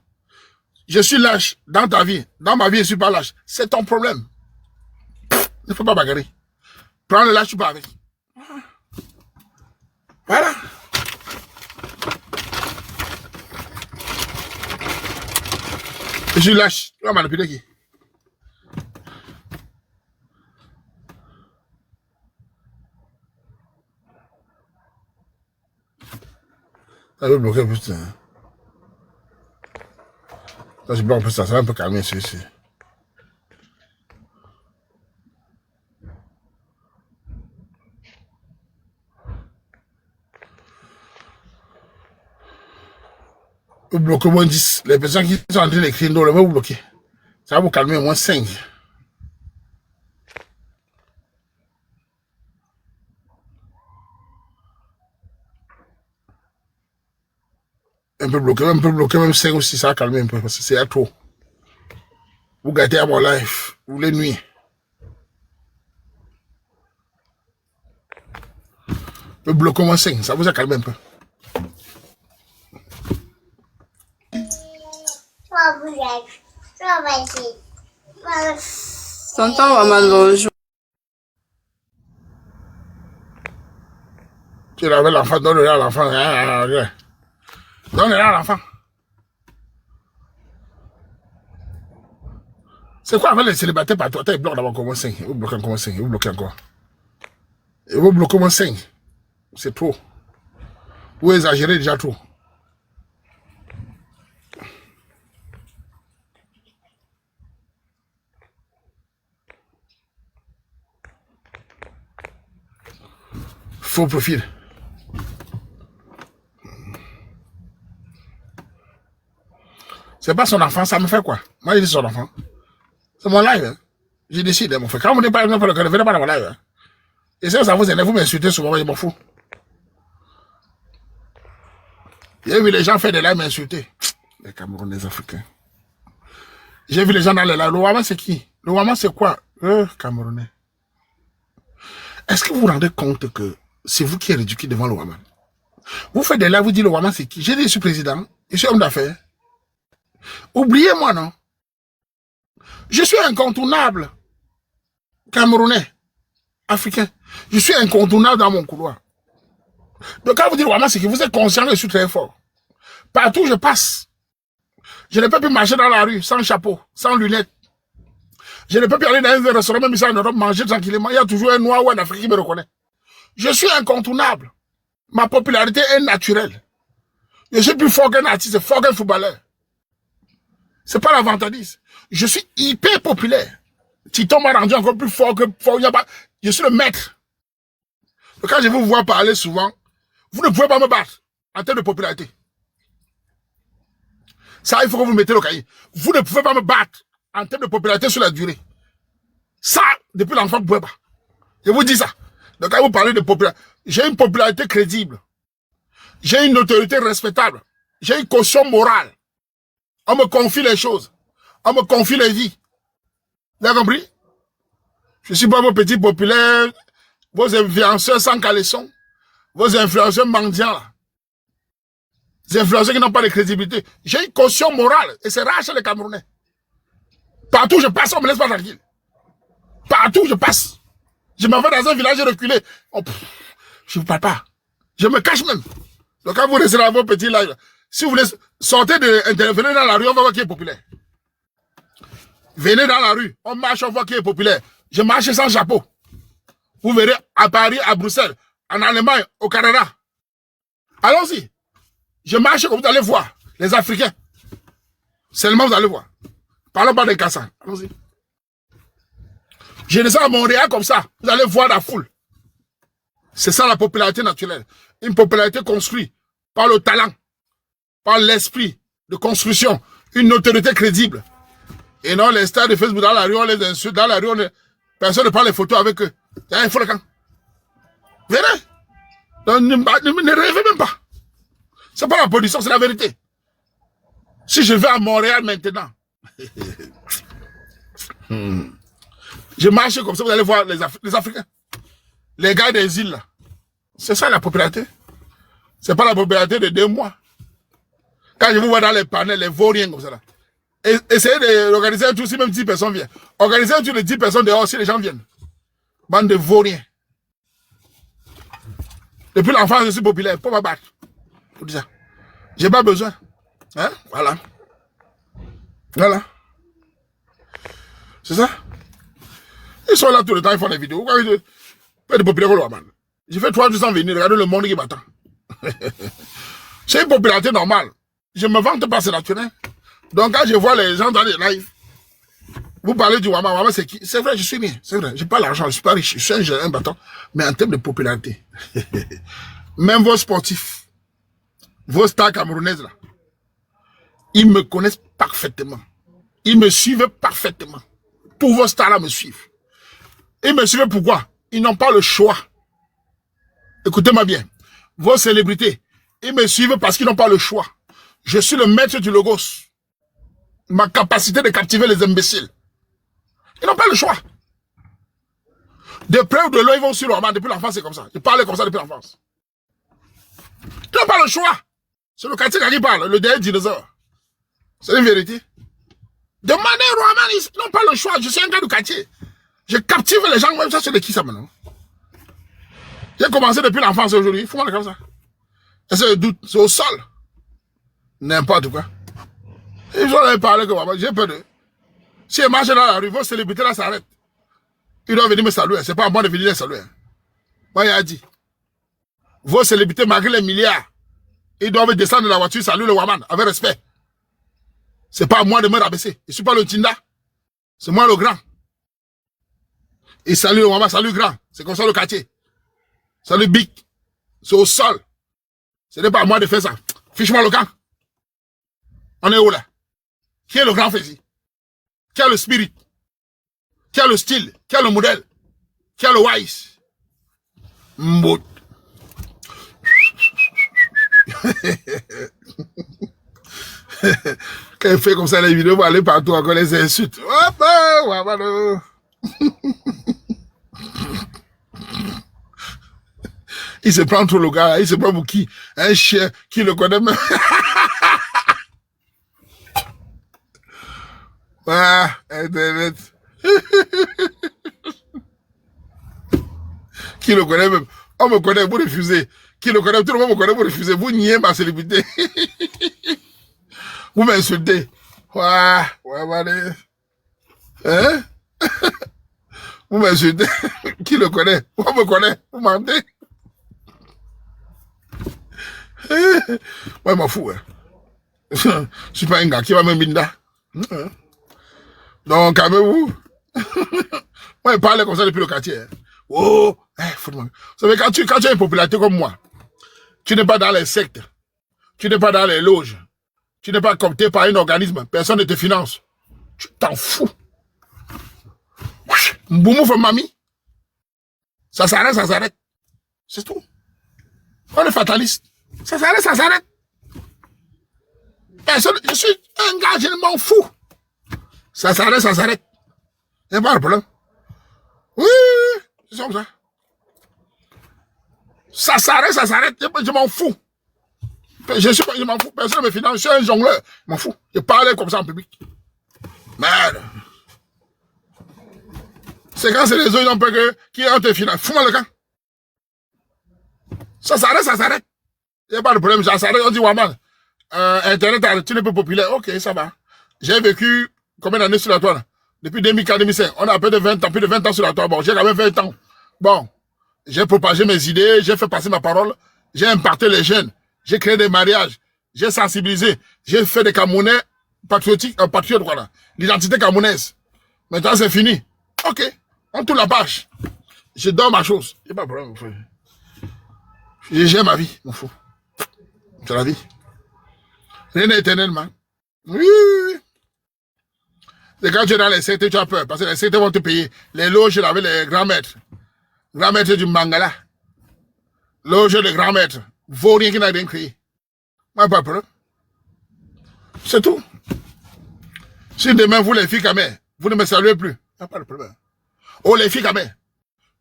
Je suis lâche dans ta vie. Dans ma vie, je ne suis pas lâche. C'est ton problème. Il ne faut pas bagarrer. Prends le lâche, tu pars avec. Je suis lâche. Tu vas manipuler qui? Ça veut bloquer plus. Ça, je bloque un peu ça. Ça va un peu calmer celui-ci. Vous bloquez moins 10. Les personnes qui sont en train d'écrire, vous vous bloquer. Ça va vous calmer moins 5. Un peu bloqué, même 5 ou 6, ça va calmer un peu, parce que c'est à trop. Vous gâtez à mon life, vous les nuits. Le bloquer moins 5, ça vous a calmé un peu. Tonton Waman, bonjour. Tu l'avais l'enfant, donne-le à l'enfant. Donne-le à l'enfant. C'est quoi avec les célibataires par toi? Ils bloquent d'abord comme 5. Vous bloquez encore 5. Vous bloquez encore. Et vous bloquez comme 5. C'est trop. Vous exagérez déjà trop. Faux profil. C'est pas son enfant, ça me fait quoi? Moi, je dis son enfant. C'est mon live. Hein. Je décide, mon frère. Quand vous n'êtes pas le cœur, venez pas dans mon live. Hein. Et ça vous énerve, vous m'insultez souvent, je m'en fous. J'ai vu les gens faire des lives m'insulter. Les Camerounais, les Africains. J'ai vu les gens dans les lives. Le Wama, c'est qui? Le Wama, c'est quoi? Camerounais. Est-ce que vous vous rendez compte que c'est vous qui êtes éduqué devant le Wama? Vous faites des lives, vous dites le Wama, c'est qui? J'ai dit, je suis président, je suis homme d'affaires. Oubliez-moi, non? Je suis incontournable. Camerounais, africain. Je suis incontournable dans mon couloir. Donc quand vous dites Wama, c'est que vous êtes conscient que je suis très fort. Partout où je passe, je ne peux plus marcher dans la rue sans chapeau, sans lunettes. Je ne peux plus aller dans un restaurant, même ici en Europe, manger tranquillement. Il y a toujours un noir ou un africain qui me reconnaît. Je suis incontournable. Ma popularité est naturelle. Je suis plus fort qu'un artiste, fort qu'un footballeur. C'est pas la vantardise. Je suis hyper populaire. Titon m'a rendu encore plus fort que fort. Je suis le maître. Donc quand je vous vois parler souvent, vous ne pouvez pas me battre en termes de popularité. Ça, il faut que vous mettez le cahier. Vous ne pouvez pas me battre en termes de popularité sur la durée. Ça, depuis l'enfant, vous ne pouvez pas. Je vous dis ça. Donc quand vous parlez de popularité, j'ai une popularité crédible. J'ai une autorité respectable. J'ai une caution morale. On me confie les choses. On me confie les vies. Vous avez compris? Je ne suis pas vos petits populaires, vos influenceurs sans caleçon, vos influenceurs mendiants là. Des influenceurs qui n'ont pas de crédibilité. J'ai une caution morale et c'est rare chez les Camerounais. Partout où je passe, on me laisse pas tranquille. Partout où je passe. Je m'en vais dans un village reculé. Oh, je ne vous parle pas. Je me cache même. Donc quand vous restez dans vos petits lives, si vous voulez sortir venez dans la rue, on va voir qui est populaire. Venez dans la rue, on marche, on voit qui est populaire. Je marche sans chapeau. Vous verrez à Paris, à Bruxelles, en Allemagne, au Canada. Allons-y. Je marche comme vous allez voir. Les Africains. Seulement vous allez voir. Parlons pas des Kassans. Allons-y. Je descends à Montréal comme ça. Vous allez voir la foule. C'est ça la popularité naturelle. Une popularité construite par le talent, par l'esprit de construction, une autorité crédible. Et non, les stars de Facebook dans la rue, on les insulte, dans la rue, personne ne prend les photos avec eux. Il y a un faux camp. Venez. Donc, ne rêvez même pas. C'est pas la production, c'est la vérité. Si je vais à Montréal maintenant, je marche comme ça, vous allez voir les Africains. Les gars des îles, là. C'est ça la popularité. C'est pas la popularité de 2 mois. Quand je vous vois dans les panels, les vauriens comme ça là. Essayez d'organiser un tour si même 10 personnes viennent. Organisez un tour de 10 personnes dehors si les gens viennent. Bande de vauriens. Depuis l'enfance, je suis populaire. Pour me battre. Pour dire ça. J'ai pas besoin. Hein? Voilà. Voilà. C'est ça. Ils sont là tout le temps, ils font des vidéos. Pas de populaire, man. J'ai fait 3 jours sans venir, regardez le monde qui m'attend. C'est une popularité normale. Je me vante pas, c'est naturel. Donc quand je vois les gens dans les lives, vous parlez du Wama, Wama c'est qui? C'est vrai, je suis bien, c'est vrai. J'ai pas l'argent, je suis pas riche, je suis un bâton. Mais en termes de popularité, même vos sportifs, vos stars camerounaises là, ils me connaissent parfaitement. Ils me suivent parfaitement. Tous vos stars là me suivent. Ils me suivent pourquoi? Ils n'ont pas le choix. Écoutez-moi bien. Vos célébrités, ils me suivent parce qu'ils n'ont pas le choix. Je suis le maître du logos. Ma capacité de captiver les imbéciles. Ils n'ont pas le choix. De près ou de loin, ils vont sur Roman. Depuis l'enfance, c'est comme ça. Ils parlent comme ça depuis l'enfance. Ils n'ont pas le choix. C'est le quartier qui parle, le dernier dinosaure. C'est une vérité. Demandez au Roman, ils n'ont pas le choix. Je suis un gars du quartier. Je captive les gens, même ça, c'est de qui ça maintenant? J'ai commencé depuis l'enfance aujourd'hui. Il faut voir comme ça. Et c'est le doute, c'est au sol. N'importe quoi. Ils ont parlé comme moi. J'ai peur de. Si ils marchent dans la rue, vos célébrités là s'arrêtent. Ils doivent venir me saluer. C'est pas à moi de venir les saluer. Moi, il a dit. Vos célébrités, malgré les milliards, ils doivent descendre de la voiture, saluer le Waman, avec respect. C'est pas à moi de me rabaisser. Je suis pas le Tinda. C'est moi le grand. Ils saluent le Waman, salut grand. C'est comme ça le quartier. Salut Big. C'est au sol. Ce n'est pas à moi de faire ça. Fiche-moi le camp. On est où là? Qui est le grand Fézi? Qui a le spirit? Qui a le style? Qui a le modèle? Qui a le wise? Mbot. Quand il fait comme ça les vidéos, va aller partout encore les insultes. Il se prend trop le gars, il se prend pour qui? Un chien qui le connaît même. Ah, Internet. Qui le connaît même? On me connaît, vous refusez. Qui le connaît? Tout le monde me connaît, vous refusez. Vous niez ma célébrité. Vous m'insultez. Hein? Vous m'insultez. Qui le connaît? On me connaît. Vous mentez. Moi, je m'en fous. Hein. Je suis pas un gars qui va me binda. Donc, calmez-vous. Moi, je parle comme ça depuis le quartier. Hein. Oh, vous savez, quand tu as une popularité comme moi, tu n'es pas dans les sectes, tu n'es pas dans les loges, tu n'es pas coopté par un organisme, personne ne te finance. Tu t'en fous. Mboumou fait mamie. Ça s'arrête. C'est tout. On est fataliste. Ça s'arrête. Personne, je suis un gars, je m'en fous. Ça s'arrête. Il n'y a pas de problème. Oui, c'est comme ça. Ça s'arrête, je m'en fous. Je m'en fous, personne ne me finance, je suis un jongleur, je m'en fous. Je parle comme ça en public. Merde. C'est quand c'est les autres, ils ont peur qui ont te finance. Fous-moi le camp. Ça s'arrête. Il n'y a pas de problème, ça s'arrête, on dit, Waman, Internet, tu n'es pas populaire, ok, ça va. J'ai vécu combien d'années sur la toile? Depuis 2004-2005, on a plus de 20 ans sur la toile. Bon, j'ai quand même 20 ans. Bon, j'ai propagé mes idées, j'ai fait passer ma parole, j'ai impacté les jeunes, j'ai créé des mariages, j'ai sensibilisé, j'ai fait des Camerounais patriotes, voilà. L'identité camerounaise. Maintenant, c'est fini. Ok, on tourne la page. Je donne ma chose. Il n'y a pas de problème, mon frère. J'ai ma vie, mon fou. C'est la vie. Rien n'est éternel, man. Oui. Et quand tu es dans les sectes, tu as peur, parce que les sectes vont te payer. Les loges avec les grands maîtres. Grand maître du Mangala. Loge de grand maître. Vaut rien qui n'a rien créé. Moi, pas de problème. C'est tout. Si demain, vous les filles camées, vous ne me saluez plus, il n'y a pas de problème. Oh, les filles camées,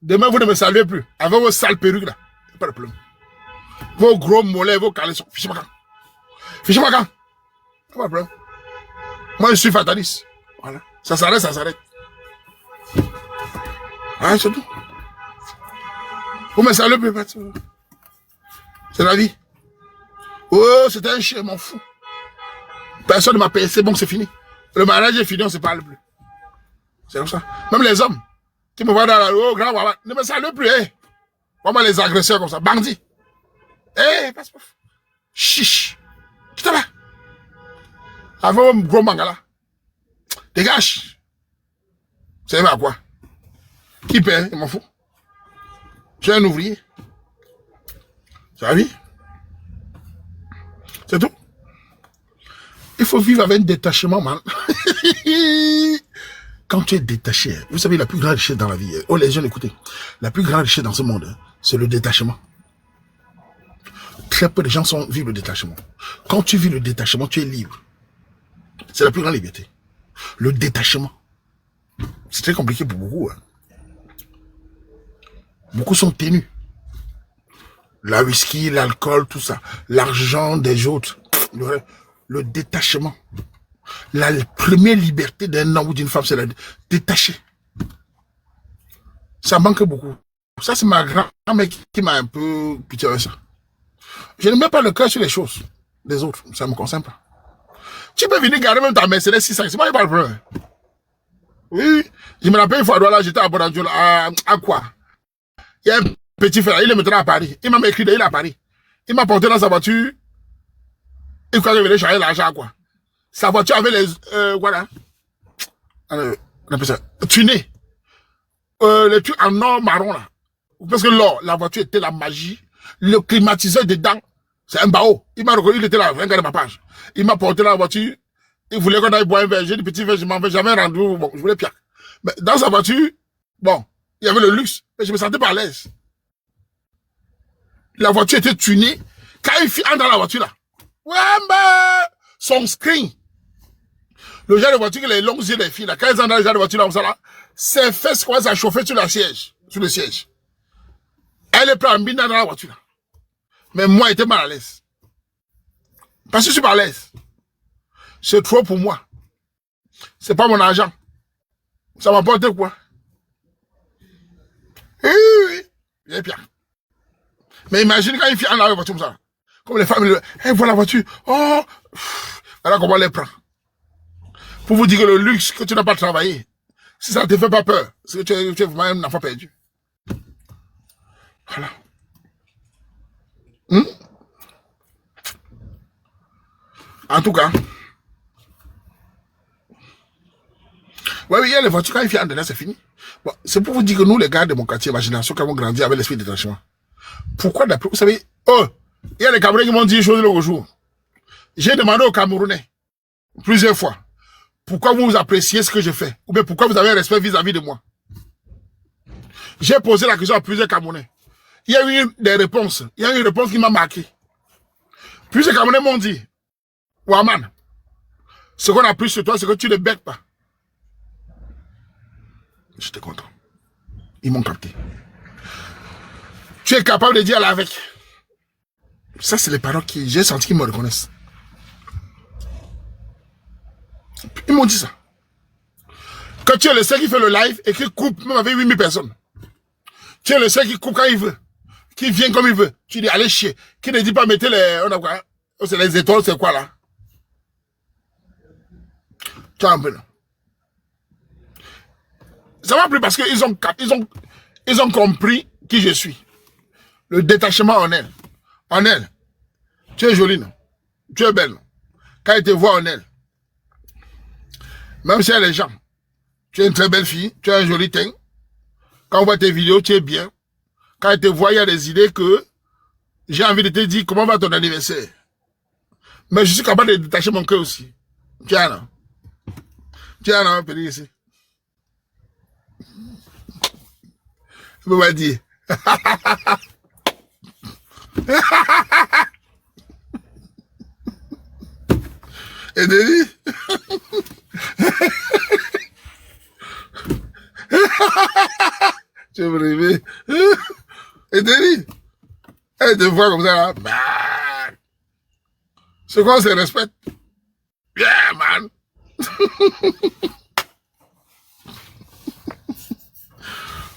demain, vous ne me saluez plus, avec vos sales perruques là, il n'y a pas de problème. Vos gros mollets, vos caleçons, fichez-moi quand. Il n'y a pas de problème. Moi, je suis fataliste. Voilà. Ça s'arrête. Ah, c'est tout. Vous me saluez plus, c'est la vie. Oh, c'était un chien, m'en fous. Personne ne m'a payé, c'est bon, c'est fini. Le mariage est fini, on ne se parle plus. C'est comme ça. Même les hommes qui me voient dans la rue, oh, grand, ne me saluent plus. Eh. Comment les agresseurs comme ça, bandits. Eh, passe pas. Chiche. Quitte là. Avant un gros mangala. Dégage. Vous savez à quoi? Qui paie? Il m'en fout. J'ai un ouvrier. C'est la vie. C'est tout. Il faut vivre avec un détachement, man. Quand tu es détaché, vous savez, la plus grande richesse dans la vie, oh les jeunes, écoutez, la plus grande richesse dans ce monde, c'est le détachement. Très peu de gens vivent le détachement. Quand tu vis le détachement, tu es libre. C'est la plus grande liberté. Le détachement. C'est très compliqué pour beaucoup. Hein. Beaucoup sont tenus. La whisky, l'alcool, tout ça. L'argent des autres. Le détachement. La première liberté d'un homme ou d'une femme, c'est la détacher. Ça manque beaucoup. Ça, c'est ma grand-mère qui m'a un peu pitié avec ça. Je ne mets pas le cœur sur les choses des autres. Ça ne me concerne pas. Tu peux venir garder même ta Mercedes 600. C'est pas le problème. Oui. Je me rappelle une fois, là, j'étais à Boradjoula. À quoi? Il y a un petit frère, il est maintenant à Paris. Il m'a écrit, il est à Paris. Il m'a porté dans sa voiture. Il croit qu'il venait changer l'argent, quoi. Sa voiture avait les, voilà. On appelle ça, tuné. Les trucs en or marron, là. Parce que l'or, la voiture était la magie. Le climatiseur dedans, c'est un bao. Il m'a reconnu, il était là, regardez ma page. Il m'a porté dans la voiture. Il voulait qu'on aille boire un verre. J'ai dit, petit verre, je m'en vais jamais rendre. Bon, je voulais piac. Mais dans sa voiture, bon, il y avait le luxe, mais je me sentais pas à l'aise. La voiture était tunée. Quand il entre dans la voiture, là, ouais, bah, son screen. Le genre de voiture, les longs yeux des filles, là, quand ils entrent dans le genre de voiture, là, comme ça, là, ses fesses commencent à chauffer sur le siège. Elle est prête en bine dans la voiture, là. Mais moi, j'étais mal à l'aise. Parce que je suis pas à l'aise. C'est trop pour moi. C'est pas mon argent. Ça m'apporte quoi? Oui. Il est bien. Mais imagine quand il fait en la voiture comme ça. Comme les femmes, elles voient la voiture. Oh! Voilà comment on les prend. Pour vous dire que le luxe que tu n'as pas travaillé, si ça ne te fait pas peur, c'est que tu es vraiment un enfant perdu. Voilà. En tout cas, oui, il y a les voitures, quand il fait en dedans, c'est fini. Bon, c'est pour vous dire que nous, les gars de mon quartier, ma génération, qui avons grandi avec l'esprit de détachement. Pourquoi d'après, vous savez, il y a les Camerounais qui m'ont dit une chose l'autre jour. J'ai demandé aux Camerounais, plusieurs fois, pourquoi vous appréciez ce que je fais? Ou bien pourquoi vous avez un respect vis-à-vis de moi? J'ai posé la question à plusieurs Camerounais. Il y a eu des réponses. Il y a eu une réponse qui m'a marqué. Plusieurs Camerounais m'ont dit, Waman, ce qu'on a pris sur toi, c'est que tu ne bêtes pas. J'étais content. Ils m'ont capté. Tu es capable de dire là avec. Ça, c'est les paroles que j'ai senti qu'ils me reconnaissent. Ils m'ont dit ça. Quand tu es le seul qui fait le live et qui coupe, même avec 8000 personnes. Tu es le seul qui coupe quand il veut. Qui vient comme il veut. Tu dis, allez chier. Qui ne dit pas, mettez les... On a quoi? C'est les étoiles, c'est quoi là? Tu as un peu là. Ça m'a plu parce qu'ils ont compris qui je suis. Le détachement en elle. En elle. Tu es jolie, non? Tu es belle, non? Quand ils te voient en elle. Même si il y a les gens. Tu es une très belle fille. Tu as un joli teint. Quand on voit tes vidéos, tu es bien. Quand ils te voient, il y a des idées que j'ai envie de te dire comment va ton anniversaire. Mais je suis capable de détacher mon cœur aussi. Tiens, non? Tiens, non, petit ici. Je peux pas dire. Et Denis? Tu veux rêver? Et Denis? Elle te voit comme ça là. C'est quoi, on se respecte? Yeah, man!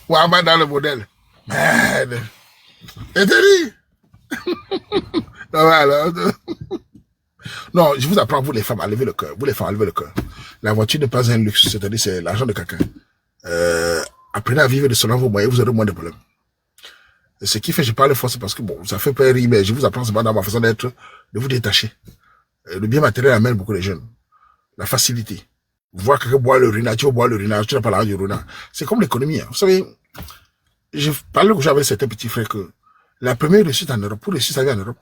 Ouah, dans le modèle. Man! Et Denis? Non, Non, je vous apprends, vous les femmes, à lever le cœur. Vous les femmes, à lever le cœur. La voiture n'est pas un luxe, c'est-à-dire c'est l'argent de quelqu'un. Apprenez à vivre de selon vos moyens, vous aurez moins de problèmes. Et ce qui fait que je parle fort, c'est parce que bon, ça fait peur, mais je vous apprends seulement dans ma façon d'être, de vous détacher. Le bien matériel amène beaucoup de jeunes. La facilité. Voir quelqu'un boire le renard, tu vas boire le renard, tu n'as pas l'argent du renard. C'est comme l'économie. Hein. Vous savez, je parlais que j'avais certains petits frères que la première réussite en Europe, pour réussir sa vie en Europe,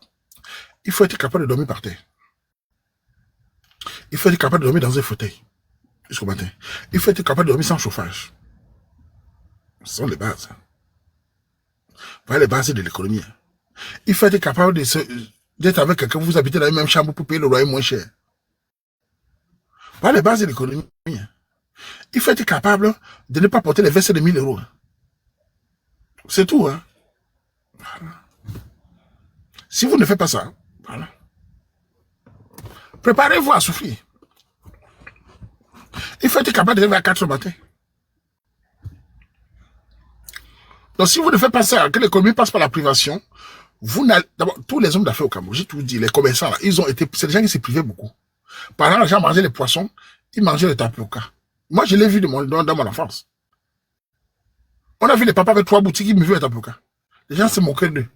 il faut être capable de dormir par terre. Il faut être capable de dormir dans un fauteuil jusqu'au matin. Il faut être capable de dormir sans chauffage. Ce sont les bases. Voilà les bases de l'économie. Il faut être capable d'être avec quelqu'un, vous habitez dans la même chambre pour payer le loyer moins cher. Voilà les bases de l'économie. Il faut être capable de ne pas porter les vestes de 1000 euros. C'est tout. Hein? Voilà. Si vous ne faites pas ça, voilà. Préparez-vous à souffrir. Il faut être capable d'arriver à 4 heures du matin. Donc si vous ne faites pas ça, que l'économie passe par la privation, vous n'allez... D'abord, tous les hommes d'affaires au Cameroun, j'ai tout dit, les commerçants, là, ils ont été... C'est des gens qui se privaient beaucoup. Par exemple, les gens mangeaient les poissons, ils mangeaient le tapioca. Moi, je l'ai vu dans mon enfance. On a vu les papas avec 3 boutiques, ils me viennent le tapioca. Les gens se moquaient d'eux.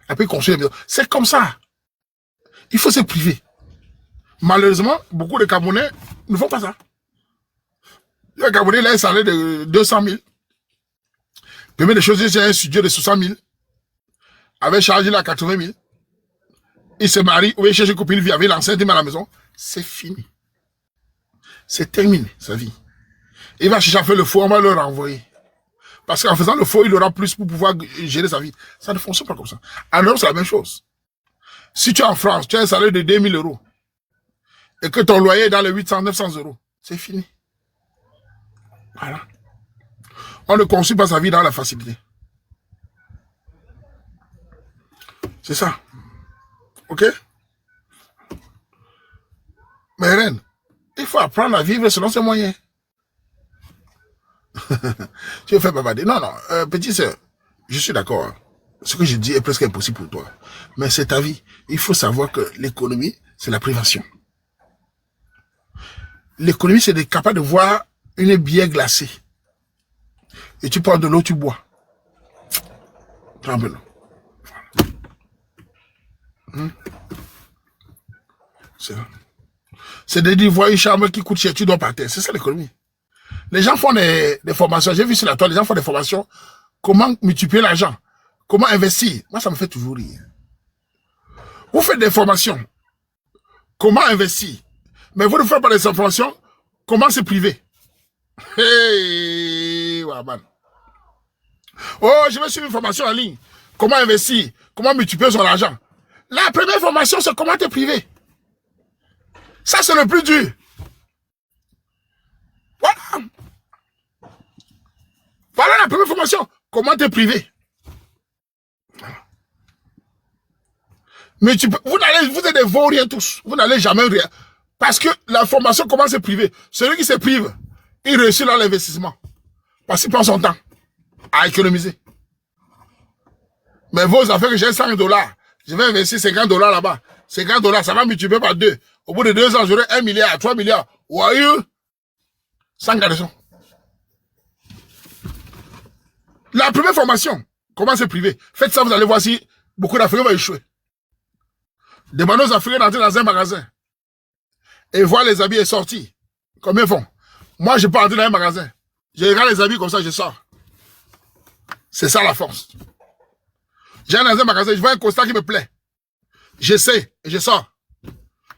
Après, ils construisent les maisons. C'est comme ça. Il faut se priver. Malheureusement, beaucoup de Camerounais ne font pas ça. Le Camerounais, il a un salaire de 200 000. Premier des choses, c'est un studio de 60 000. Avec chargé là 80 000. Il se marie, ou il cherche une copine, il vit avec l'enceinte, il met à la maison. C'est fini. C'est terminé, sa vie. Il va chercher à faire le faux, on va le renvoyer. Parce qu'en faisant le faux, il aura plus pour pouvoir gérer sa vie. Ça ne fonctionne pas comme ça. En Europe, c'est la même chose. Si tu es en France, tu as un salaire de 2 000 euros. Et que ton loyer est dans les 800, 900 euros. C'est fini. Voilà. On ne construit pas sa vie dans la facilité. C'est ça. Ok? Mais reine, il faut apprendre à vivre selon ses moyens. Tu veux faire bavarder? Non, non. Petite sœur, je suis d'accord. Hein. Ce que je dis est presque impossible pour toi. Mais c'est ta vie. Il faut savoir que l'économie, c'est la privation. L'économie, c'est d'être capable de voir une bière glacée. Et tu prends de l'eau, tu bois. Tremble. C'est ça. C'est de dire, voir une chambre qui coûte cher, tu dois par terre. C'est ça l'économie. Les gens font des formations. J'ai vu sur la toile, les gens font des formations. Comment multiplier l'argent? Comment investir? Moi, ça me fait toujours rire. Vous faites des formations. Comment investir? Mais vous ne faites pas des formations. Comment se priver? Hey, Waman. Oh, je vais suivre une formation en ligne. Comment investir? Comment multiplier son argent? La première formation, c'est comment te priver. Ça, c'est le plus dur. Voilà. Voilà la première formation. Comment te priver. Mais vous êtes des vauriens tous. Vous n'allez jamais rien. Parce que la formation commence à se priver. Celui qui se prive, il réussit dans l'investissement. Parce qu'il prend son temps à économiser. Mais vos affaires que j'ai 5 $, je vais investir 50 $ là-bas. 50 $, ça va multiplier par 2. Au bout de 2 ans, j'aurai 1 milliard, 3 milliards. Voyez, sans garçon. La première formation, comment se priver? Faites ça, vous allez voir si beaucoup d'Africains vont échouer. Demandez aux Africains d'entrer dans un magasin et voir les habits sortis. Combien font? Moi, je peux entrer dans un magasin. Je regarde les habits comme ça, je sors. C'est ça la force. J'ai dans un magasin, je vois un constat qui me plaît. J'essaie et je sors.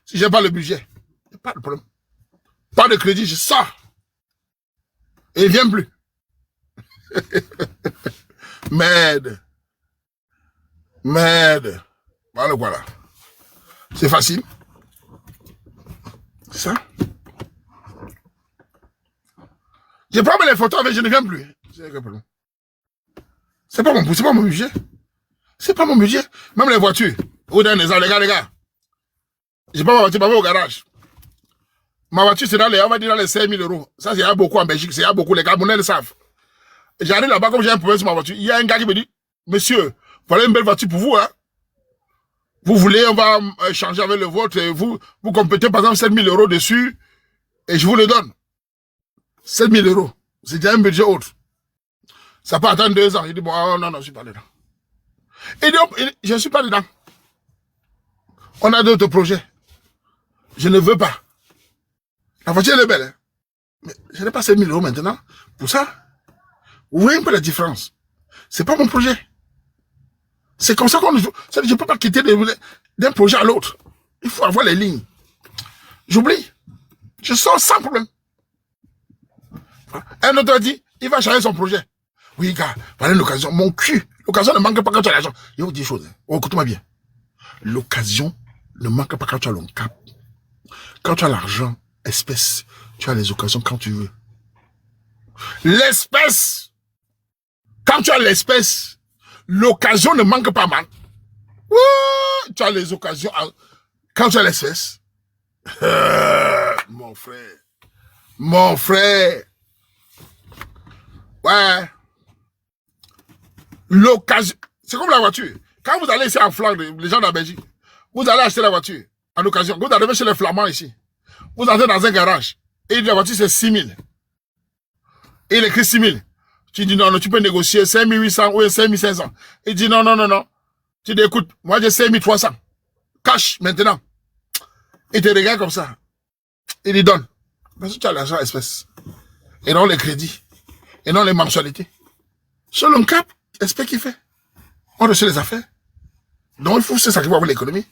Si j'ai pas le budget, pas de problème. Pas de crédit, je sors. Et il vient plus. Merde. Merde. Voilà, voilà. C'est facile. C'est ça. Je prends les photos, mais je ne viens plus. C'est pas mon budget. C'est pas mon budget. Même les voitures. Ou dans les gars. J'ai pas ma voiture, au garage. Ma voiture, c'est on va dire dans les 5 000 €. Ça, c'est beaucoup en Belgique, c'est beaucoup. Les Camerounais le savent. J'arrive là-bas, comme j'ai un problème sur ma voiture. Il y a un gars qui me dit, monsieur, voilà une belle voiture pour vous, hein. Vous voulez, on va échanger avec le vôtre et vous complétez par exemple 7 000 € dessus et je vous le donne. 7 000 €. C'est déjà un budget autre. Ça peut attendre 2 ans. Il dit, bon, oh, non, je ne suis pas dedans. Il dit, oh, je ne suis pas dedans. On a d'autres projets. Je ne veux pas. La voiture, elle est belle. Hein? Mais je n'ai pas 7 000 € maintenant. Pour ça, vous voyez un peu la différence. C'est pas mon projet. C'est comme ça qu'on... Je ne peux pas quitter d'un projet à l'autre. Il faut avoir les lignes. J'oublie. Je sors sans problème. Un autre a dit, il va changer son projet. Oui, gars, voilà l'occasion. Mon cul. L'occasion ne manque pas quand tu as l'argent. Je vous dis une chose. Oh, écoute-moi bien. L'occasion ne manque pas quand tu as le cap. Quand tu as l'argent, espèce, tu as les occasions quand tu veux. L'espèce. Quand tu as l'espèce, l'occasion ne manque pas, man. Ouh, tu as les occasions. Quand tu as l'espèce. Mon frère. Mon frère. Ouais. L'occasion. C'est comme la voiture. Quand vous allez ici en Flandre, les gens de la Belgique, vous allez acheter la voiture en occasion. Vous arrivez chez les Flamands ici. Vous entrez dans un garage. Et la voiture, c'est 6 000. Et il écrit 6 000. Tu dis non, tu peux négocier 5 800 ou 5 500. Il dit non. Tu dis écoute, moi j'ai 5 300. Cash maintenant. Il te regarde comme ça. Il dit donne. Parce que tu as l'argent espèce. Et non les crédits. Et non les mensualités. Sur le cap, espèce qui fait. On reçoit les affaires. Donc il faut se sacrifier pour l'économie.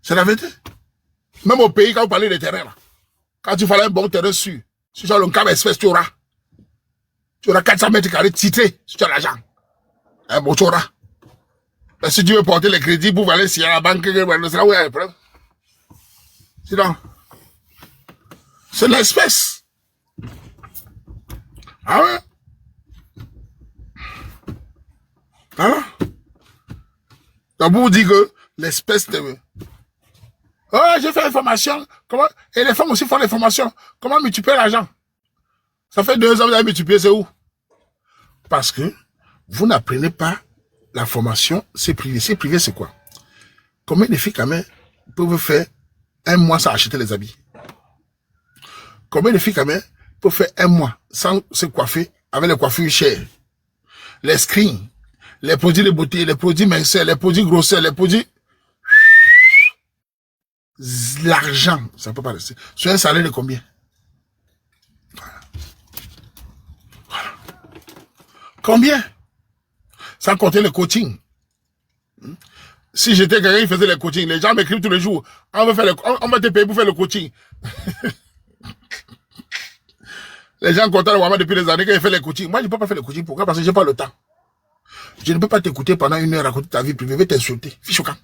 C'est la vérité. Même au pays, quand vous parlez des terrains, là, quand tu fallait un bon terrain sûr, si tu as le cap espèce, tu auras 400 mètres carrés titrés si tu as l'argent. Un bon, tu auras. Mais si tu veux porter les crédits pour aller signer à la banque, c'est là où il y a les problèmes. Sinon, c'est l'espèce. Ah ouais? Alors? Donc vous dites que l'espèce de... Oh, j'ai fait l'information. Comment? Et les femmes aussi font l'information. Comment multiplier l'argent? Ça fait 2 ans, vous avez multiplié, c'est où? Parce que vous n'apprenez pas la formation, c'est privé. C'est privé, c'est quoi? Combien de filles, quand même, peuvent faire un mois sans acheter les habits? Combien de filles, quand même, peuvent faire un mois sans se coiffer avec les coiffures chères? Les screens, les produits de beauté, les produits minceurs, les produits grosseurs, les produits... L'argent, ça ne peut pas rester. Sur un salaire de combien? Voilà. Combien? Sans compter le coaching. Si j'étais quelqu'un qui faisait le coaching, les gens m'écrivent tous les jours. On va te payer pour faire le coaching. Les gens contents de moi depuis des années qu'il fait le coaching. Moi, je ne peux pas faire le coaching. Pourquoi? Parce que je n'ai pas le temps. Je ne peux pas t'écouter pendant 1 heure à côté de ta vie privée. Je vais t'insulter. Fiche au camp.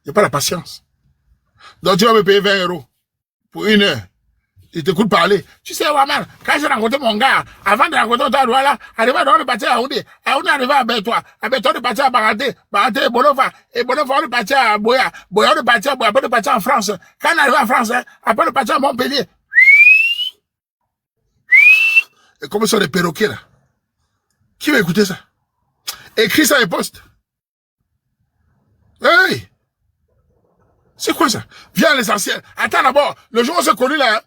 Je n'ai pas la patience. Donc tu vas me payer 20 € pour 1 heure. Il t'écoute parler. Tu sais, Waman, quand j'ai rencontré mon gars, avant de rencontrer toi, voilà, arrivé dans le parti à Aoudé, arrivé à Bétois, on est parti à Baraté, et Bonova, on est parti à Boya, on est parti à Boya, on est parti en France. Quand on est arrivé en France, après on est parti à Montpellier. Et comme sont les perroquets là. Qui va écouter ça? Écris ça et poste. Hey! C'est quoi ça? Viens à l'essentiel. Attends d'abord, le jour où on s'est connu là,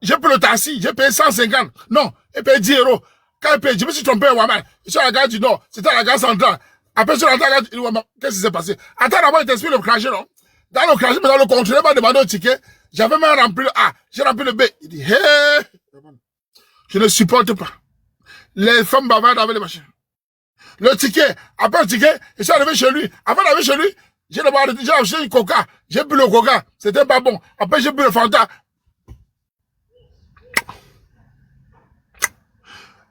j'ai pris le taxi, j'ai payé 150. Non, j'ai payé 10 €. Quand j'ai payé, je me suis trompé à Waman. Je suis à la gare du Nord, c'était à la gare centrale. Après, je suis rentré à la gare du Waman. Qu'est-ce qui s'est passé? Attends d'abord, il t'explique le crachet, non? Dans le crachet, dans le contrôleur m'a demandé au ticket. J'avais même rempli le A, j'ai rempli le B. Il dit, hé! Je ne supporte pas. Les femmes bavardes avec les machines. Le ticket, après le ticket, je suis arrivé chez lui. Avant d'arriver chez lui, j'ai acheté du coca. J'ai bu le coca. C'était pas bon. Après, j'ai bu le Fanta.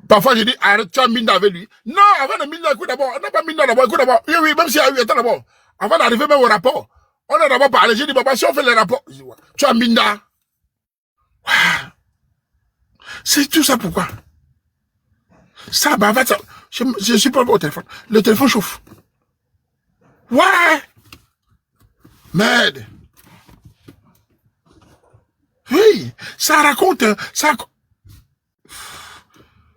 Parfois, j'ai dit, arrête, tu as mine avec lui. Non, avant de mine, écoute d'abord. On n'a pas mine d'abord, écoute d'abord. Oui, oui, même s'il y a eu, attends d'abord. Avant d'arriver même au rapport, on a d'abord parlé. J'ai dit, papa, si on fait les rapports, tu as mine là. C'est tout ça pourquoi? Ça, bah, en fait, je suis pas au téléphone. Le téléphone chauffe. Ouais! Merde! Oui! Ça raconte, ça...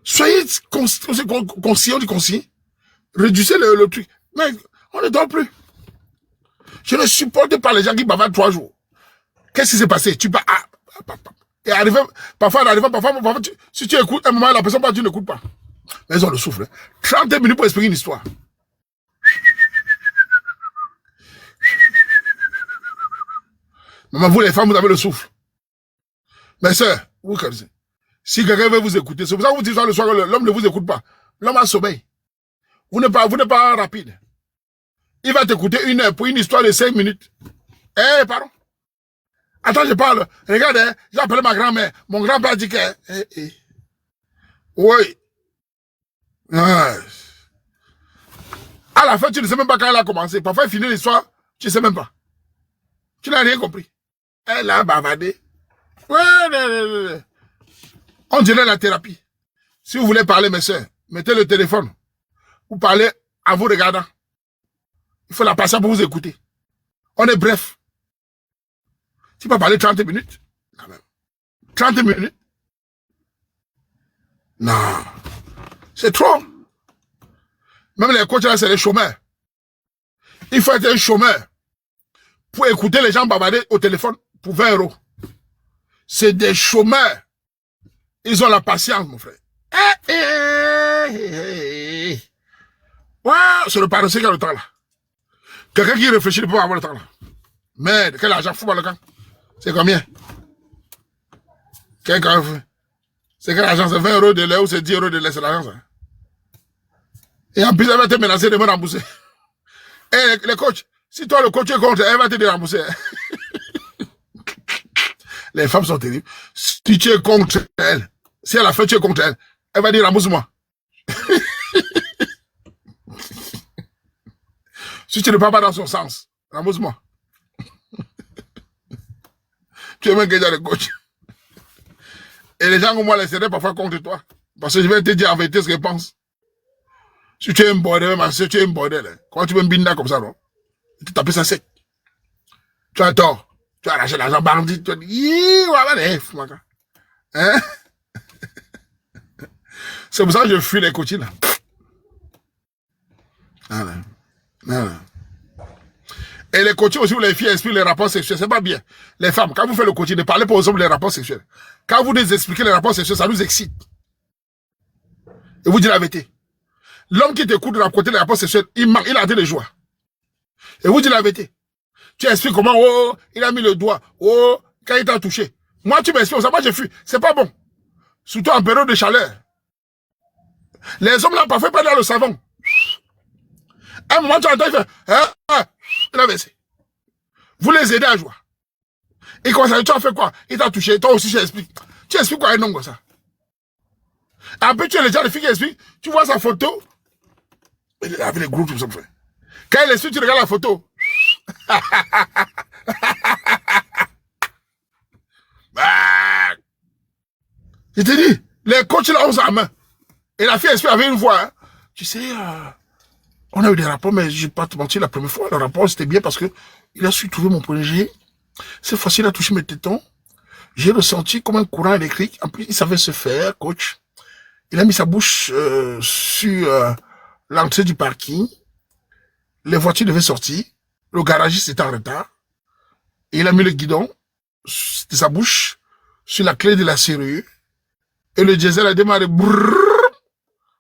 Soyez conscient du conscient. Réduisez le truc. Mais on ne dort plus. Je ne supporte pas les gens qui bavardent 3 jours. Qu'est-ce qui s'est passé? Tu vas... Et arrivé, parfois, si tu écoutes, à un moment, la personne, tu n'écoutes pas. Mais ils ont le souffle. 30 minutes pour expliquer une histoire. Maman, vous les femmes, vous avez le souffle. Mais sœur, vous connaissez. Si quelqu'un veut vous écouter, c'est pour ça que vous dites le soir, l'homme ne vous écoute pas. L'homme a sommeil. Vous n'êtes pas rapide. Il va t'écouter 1 heure pour une histoire de 5 minutes. Eh, pardon. Attends, je parle. Regarde, hein, j'ai appelé ma grand-mère. Mon grand-père a dit que... Oui. À la fin, tu ne sais même pas quand elle a commencé. Parfois, il finit l'histoire, tu ne sais même pas. Tu n'as rien compris. Elle a bavardé. Ouais. On dirait la thérapie. Si vous voulez parler, mes soeurs, mettez le téléphone. Vous parlez en vous regardant. Il faut la patience pour vous écouter. On est bref. Tu peux parler 30 minutes, quand même. 30 minutes. Non. C'est trop. Même les coachs là, c'est les chômeurs. Il faut être un chômeur pour écouter les gens bavarder au téléphone pour 20 €. C'est des chômeurs. Ils ont la patience, mon frère. Ouais, c'est le paresseux qui a le temps là. Quelqu'un qui réfléchit ne peut pas avoir le temps là. Merde, quel argent fout dans le camp? C'est combien? C'est quel argent? C'est 20 € de lait ou c'est 10 € de lait? C'est l'argent ça. Et en plus, elle va te menacer de me rembourser. Et les coachs, si toi le coach est contre, elle va te rembourser. Les femmes sont terribles. Si tu es contre elle, si elle a fait tu es contre elle, elle va dire rembourse-moi. Si tu ne pars pas dans son sens, rembourse-moi. Tu es même que le coach. Et les gens comme moi laisseraient parfois contre toi. Parce que je vais te dire en vérité ce qu'ils pensent. Si tu es un bordel, si tu es un bordel, comment tu peux me binder comme ça, non? Tu tapes ça sec. Tu as tort. Tu as arraché l'argent bandit. Tu as dit, hein? C'est pour ça que je fuis les coachings là. Voilà. Et les coachings aussi, où les filles expliquent les rapports sexuels, c'est pas bien. Les femmes, quand vous faites le coaching, ne parlez pas aux hommes des rapports sexuels. Quand vous nous expliquez les rapports sexuels, ça nous excite. Et vous dites la vérité. L'homme qui t'écoute raconter les rapports sexuels, il manque, il a des joie. Et vous dites la vérité. Tu expliques comment, oh, il a mis le doigt, oh, quand il t'a touché. Moi, tu m'expliques ça, moi je fuis. C'est pas bon. Surtout en période de chaleur. Les hommes là, parfois, pas dans le savon. À un moment, tu entends, il fait, il a baissé. Vous les aidez à jouer. Et quand ça, tu as fait quoi? Il t'a touché, toi aussi, tu expliques. Tu expliques quoi un homme comme ça? Après, tu es les gens, les filles qui expliquent, tu vois sa photo, avec les groupes, tout ça, frère. Quand il explique, tu regardes la photo. Je te dis, les coachs là ont sa main. Et la fille explique avec une voix. Hein. Tu sais, on a eu des rapports, mais je ne vais pas te mentir, la première fois, le rapport c'était bien parce que il a su trouver mon projet. Cette fois-ci, il a touché mes tétons. J'ai ressenti comme un courant électrique. En plus, il savait se faire, coach. Il a mis sa bouche sur l'entrée du parking. Les voitures devaient sortir. Le garagiste était en retard. Et il a mis le guidon de sa bouche sur la clé de la serrure. Et le diesel a démarré. Brrr.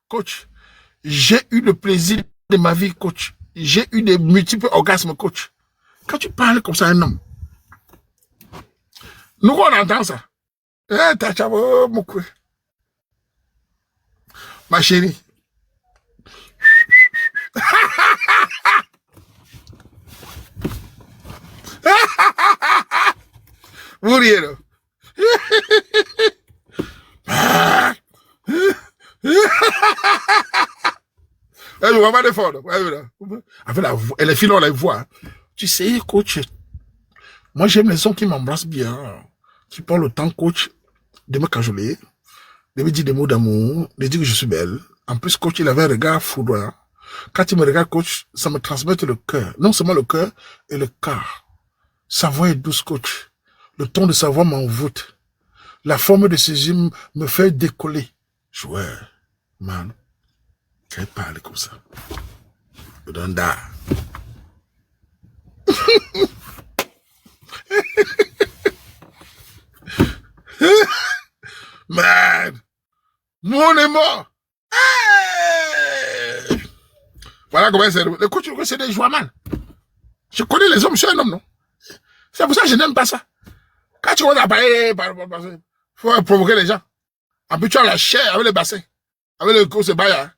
Coach, j'ai eu le plaisir de ma vie, coach. J'ai eu des multiples orgasmes, coach. Quand tu parles comme ça à un homme, nous, on entend ça. Ma chérie. Vous riez, là. Elle va pas défendre. Et les filles, on les voit. Tu sais, coach, moi, j'aime les hommes qui m'embrassent bien, qui prennent le temps, coach, de me cajoler, de me dire des mots d'amour, de dire que je suis belle. En plus, coach, il avait un regard foudroyant. Quand il me regarde, coach, ça me transmet le cœur. Non seulement le cœur, et le cœur. Sa voix est douce, coach. Le ton de sa voix m'envoûte. La forme de ses yeux me fait décoller. Ouais, man. Qu'elle parle comme ça. Donda. mort. Hey! Voilà comment c'est. Le coach, c'est des joueurs, man. Je connais les hommes, je suis un homme, non? C'est pour ça que je n'aime pas ça. Quand tu vas à parler, il faut provoquer les gens. En plus, tu as la chair avec les bassins. Avec le coach, c'est bail.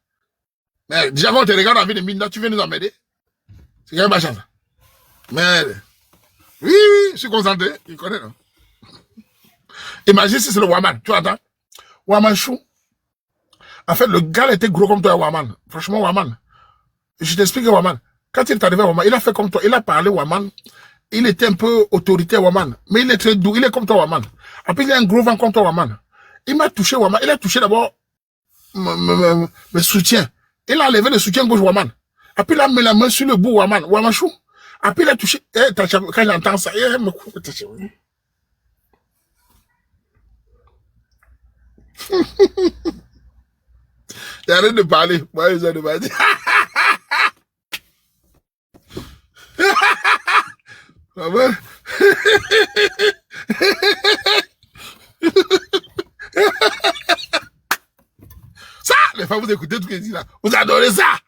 Mais déjà, quand on te regarde en vie de mine, tu viens nous emmerder. C'est quand même pas chance. Mais, oui, je suis concentré. Il connaît, non? Imagine si c'est le Waman. Tu entends? Waman Chou. En fait, le gars était gros comme toi, Waman. Franchement, Waman. Je t'explique, Waman. Quand il est arrivé à Waman, il a fait comme toi. Il a parlé, Waman. Il était un peu autoritaire, Waman. Mais il est très doux. Il est comme toi, Waman. Après, il a un gros vent comme toi, Waman. Il m'a touché, Waman. Il a touché d'abord mes soutiens. Il a enlevé le soutien gauche, Waman. Après, il a mis la main sur le bout, Waman. Waman Chou. Après, il a touché. Quand j'entends ça, il me coupe. Il arrête de parler. Moi, ils ont de parler. Ça, les femmes, vous écoutez tout ce qu'il dit là. Vous adorez ça.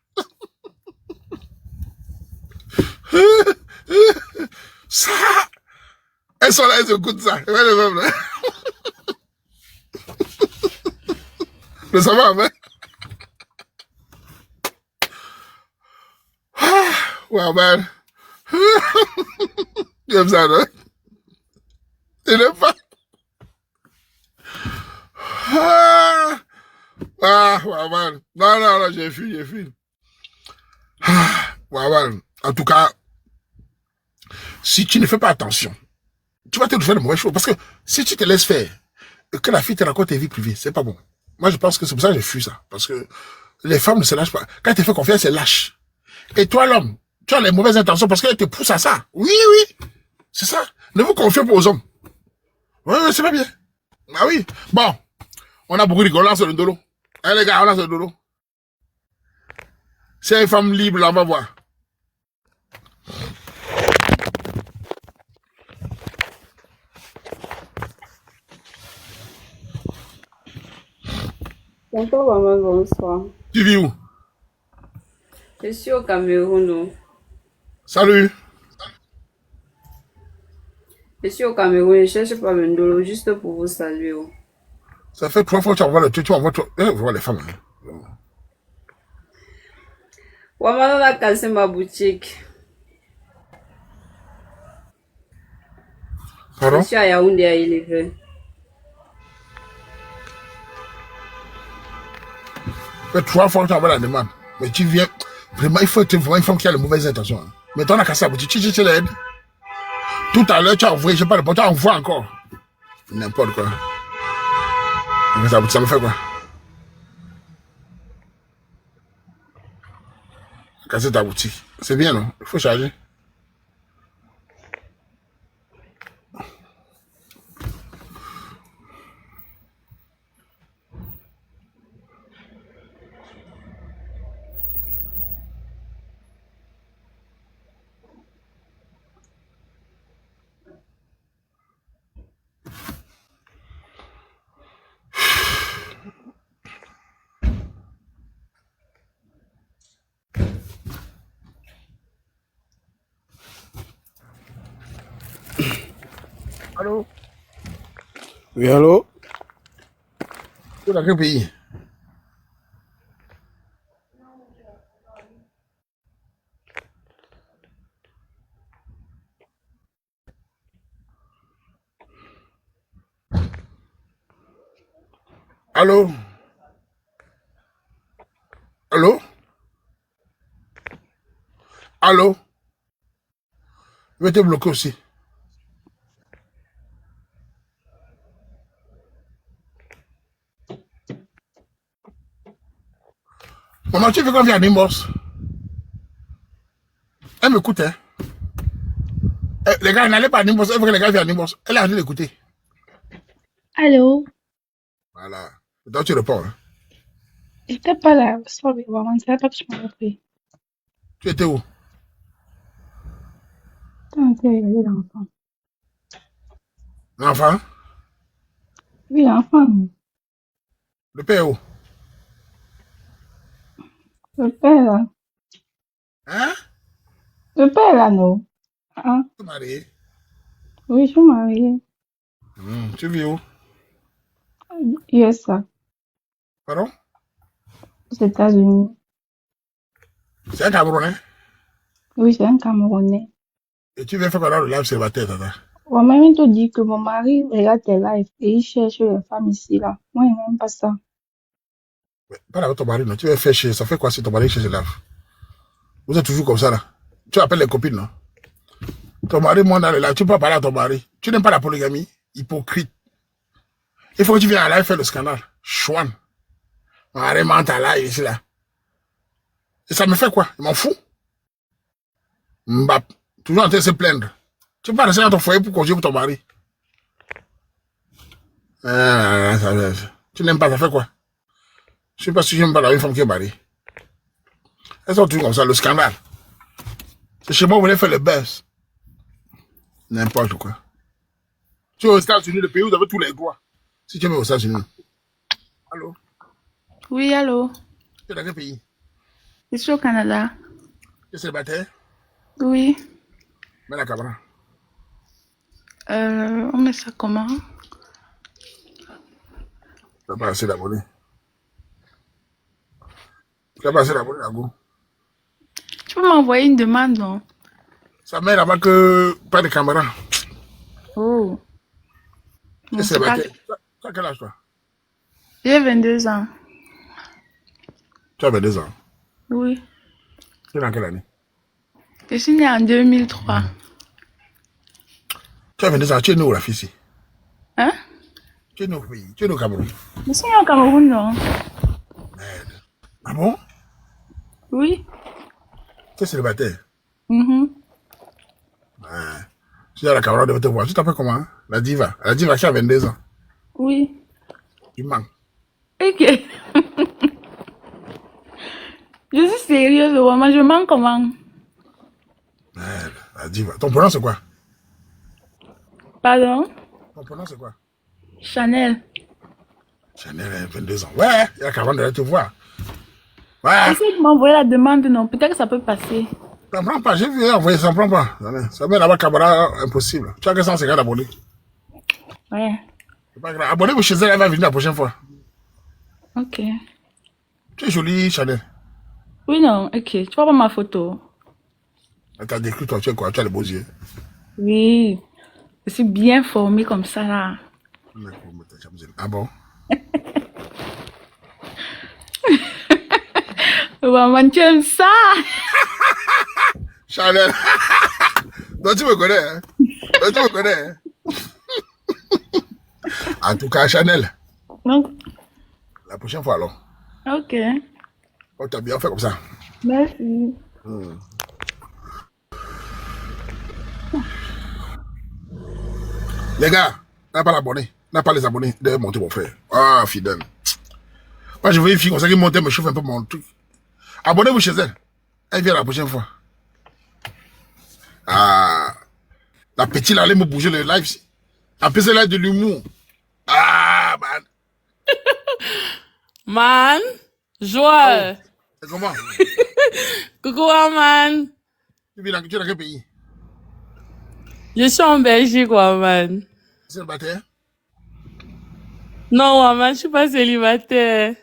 Ça. Elles sont là, elles écoutent ça. Les femmes là. Le savoir, mais. Wow, man. J'aime ça, non? Tu n'aimes pas? Wow, man. Non, j'ai fui. Wow, man. En tout cas, si tu ne fais pas attention, tu vas te faire de mauvaises choses. Parce que si tu te laisses faire, et que la fille te raconte tes vies privées, c'est pas bon. Moi, je pense que c'est pour ça que j'ai fui ça. Parce que les femmes ne se lâchent pas. Quand tu fais confiance, elles lâchent. Et toi, l'homme, tu as les mauvaises intentions parce qu'elles te poussent à ça. Oui. C'est ça. Ne vous confiez pas aux hommes. Oui, c'est pas bien. Ah oui. Bon. On a beaucoup rigolé, on lance le dolo. Eh les gars, on lance le dolo. C'est une femme libre, là, on va voir. Tonton Waman, bonsoir. Tu vis où? Je suis au Cameroun. Salut. Je suis au Cameroun, je cherche pas Mendolo juste pour vous saluer. Ça fait 3 fois que tu envoies le truc, tu envoies les femmes. Waman, on a cassé ma boutique. Pardon? Je suis à Yaoundé à Illévé. Ça fait 3 fois que tu envoies la demande. Mais tu viens. Vraiment, il faut être vraiment une femme qui a les mauvaises intentions. Hein. Mais toi, on a cassé la boutique, tu l'aide. Tout à l'heure, tu as envoyé, je sais pas, tu as envoyé encore. N'importe quoi. Mais ça me fait quoi? Casser ta boutique. C'est bien, non? Il faut charger. Allô? Oui, allô? Tu es dans quel pays? Allô? Allô? Allô? Je vais te bloquer aussi. Maman, tu veux qu'on vienne à Nimbos? Elle m'écoute, hein? Les gars, n'allez pas à Nimbos, elle veut que les gars viennent à Nimbos. Elle a envie d'écouter. Allô? Voilà. Donc tu réponds, hein? J'étais pas là. Sorry, maman, ne savais pas que je m'avais pris. Tu étais où? T'as un peu regardé l'enfant. L'enfant? Oui, l'enfant. Le père où? Le père là. Hein? Le père là, non. Ah, Tu es marié? oui, je suis mariée. Tu vis où? USA, Pardon? aux États-Unis. C'est un Camerounais? Oui, c'est un Camerounais. Et tu viens faire quoi dans le live célibataire, tata? On m'a même tout dit que mon mari regarde tes lives et il cherche les femmes ici là. Moi, il n'aime pas ça. Pas avec ton mari, non. Tu vas faire chier. Ça fait quoi si ton mari cherche les lives? Vous êtes toujours comme ça, là. Tu appelles les copines, non? Ton mari monte dans le live. Tu peux pas parler à ton mari. Tu n'aimes pas la polygamie? Hypocrite. Il faut que tu viennes à live faire le scandale. Chouane. Mon mari monte à live ici, là. Et ça me fait quoi? Je m'en fous. Mbap. Toujours en train de se plaindre. Tu peux pas rester dans ton foyer pour causer pour ton mari. Tu n'aimes pas, ça fait quoi? Je sais pas si j'aime pas la femme qui est mariée. Elles sont toujours comme ça, le scandale. C'est chez moi, vous voulez faire le buzz. N'importe quoi. Tu es aux États-Unis, le pays où vous avez tous les droits. Si tu es aux États-Unis. Allô? Oui, allô? Tu es dans quel pays? Je suis au Canada. Tu es célibataire? Oui. Mets la caméra. On met ça comment? Tu n'as pas assez d'abonnés. Tu n'as pas assez d'abonnés, la go. Tu peux m'envoyer une demande, non? Ça met là-bas que pas de caméra. Oh. Tu es Non, c'est pas... célibataire. Tu as quel âge, toi? J'ai 22 ans. Tu as 22 ans. Oui. Tu es dans quelle année? Je suis née en 2003. Tu as 22 ans. Tu es né où, la fille ici? Hein? Tu es né au pays. Tu es né au Cameroun. Je suis née au Cameroun, non? Merde. Ah bon? Oui. Tu es célibataire? Mhm. Ouais. Tu es à la caméra de te voir. Tu t'appelles comment? Hein? La diva. La diva qui a 22 ans. Oui. Tu mens. Ok. Je suis sérieuse, vraiment. Je mens comment? Merde. La diva. Ton prénom, c'est quoi? Pardon? Ton prénom, c'est quoi? Chanel. Chanel a 22 ans. Ouais, il y a la caméra de te voir. Ouais. Essaye de m'envoyer la demande, non? Peut-être que ça peut passer. Ça ne prend pas. J'ai vu envoyer, ça ne prend pas. Ça met là-bas caméra impossible. Tu as que 150 abonnés. Ouais. C'est pas grave. Abonnez-vous chez elle, elle va venir la prochaine fois. Ok. Tu es jolie, Chanel. Oui, non. Ok. Tu vas voir ma photo. Elle t'a décrit, toi, tu es quoi? Tu as les beaux yeux. Oui. Je suis bien formée comme ça, là. Ah bon? Maman, tu aimes ça? Chanel. Donc tu me connais, hein? Donc tu me connais, hein? En tout cas, Chanel, Donc, la prochaine fois alors, ok. on t'a bien fait comme ça. Merci. Les gars, n'a pas l'abonné, n'a pas les abonnés, de monter mon frère. Ah, fidèle. Moi, je veux une fille comme ça qui monte, me chauffe un peu mon truc. Abonnez-vous chez elle. Elle vient la prochaine fois. Ah, la petite là, allait me bouger le live. Après, c'est là de l'humour. Ah, man. Man, joie. C'est comment? Coucou, man. Tu es dans quel pays? Je suis en Belgique, man. Célibataire? Non, man, je suis pas célibataire.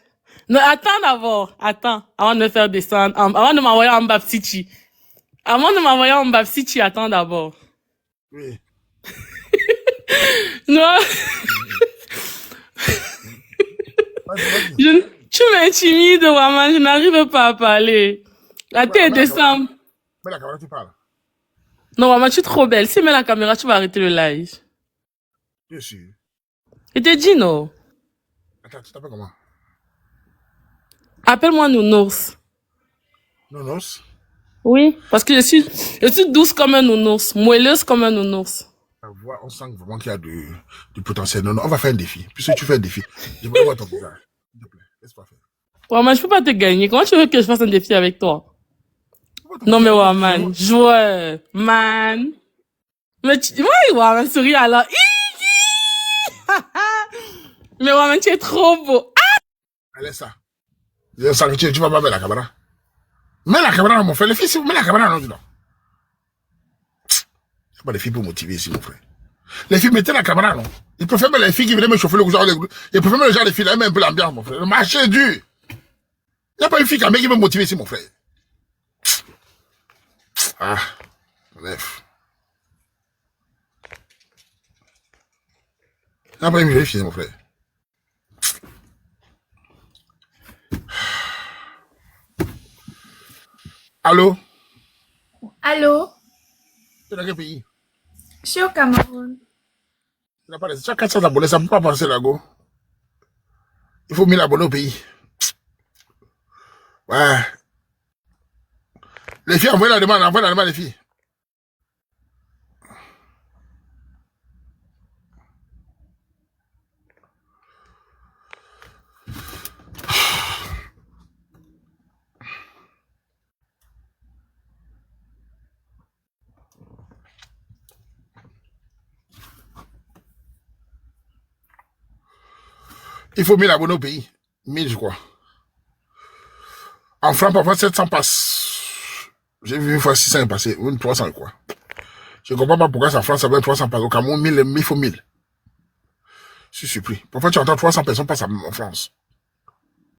Non, attends d'abord. Attends, avant de me faire descendre, avant de m'envoyer en Bapsichi. Avant de m'envoyer en Bapsichi, attends d'abord. Oui. Non. Tu m'intimides, man, je n'arrive pas à parler. La tête descend. Mais la caméra, tu parles. Non, maman, tu es trop belle. Si tu mets la caméra, tu vas arrêter le live. Je suis. Je te dis non. Attends, tu t'appelles comment? Appelle-moi Nounours. Nounours? Oui, parce que je suis douce comme un nounours, moelleuse comme un nounours. La voix, on sent vraiment qu'il y a du potentiel. Non, non, on va faire un défi. Puisque tu fais un défi, je veux voir ton visage. S'il te plaît, laisse-moi faire. Waman, je peux pas te gagner. Comment tu veux que je fasse un défi avec toi? Non, mais Waman, joueur, man. Mais oui, Waman, souris alors. Mais Waman, tu es trop beau. Allez, ça. Je sens que tu vas pas mettre la caméra. Mets la caméra, mon frère. Les filles, si vous mettez la caméra, non, dis donc. Il n'y a pas de filles pour motiver ici, mon frère. Les filles, mettez la caméra, non. Ils préfèrent les filles qui viennent me chauffer le goût. Ils préfèrent le genre de filles, là, même un peu l'ambiance, mon frère. Le marché est dur. Il n'y a pas une fille qui veut me motiver ici, mon frère. Ah, bref. Il n'y a pas une fille, mon frère. Allô? Allô? Tu es dans quel pays? Je suis au Cameroun. Tu n'as pas de... Tu as 400 abonnés, ça ne peut pas passer là, go. Il faut 1000 abonnés au pays. Ouais. Les filles, envoyez la demande, les filles. Il faut 1000 abonnés au pays. 1000, je crois. En francs, parfois, 700 passe. J'ai vu une fois 600 est passé, ou une 300, quoi. Je ne comprends pas pourquoi ça France, ça va être 300 passe. Au Cameroun, 1000, il faut 1000. Je suis surpris. Parfois, tu entends 300 personnes passer en France.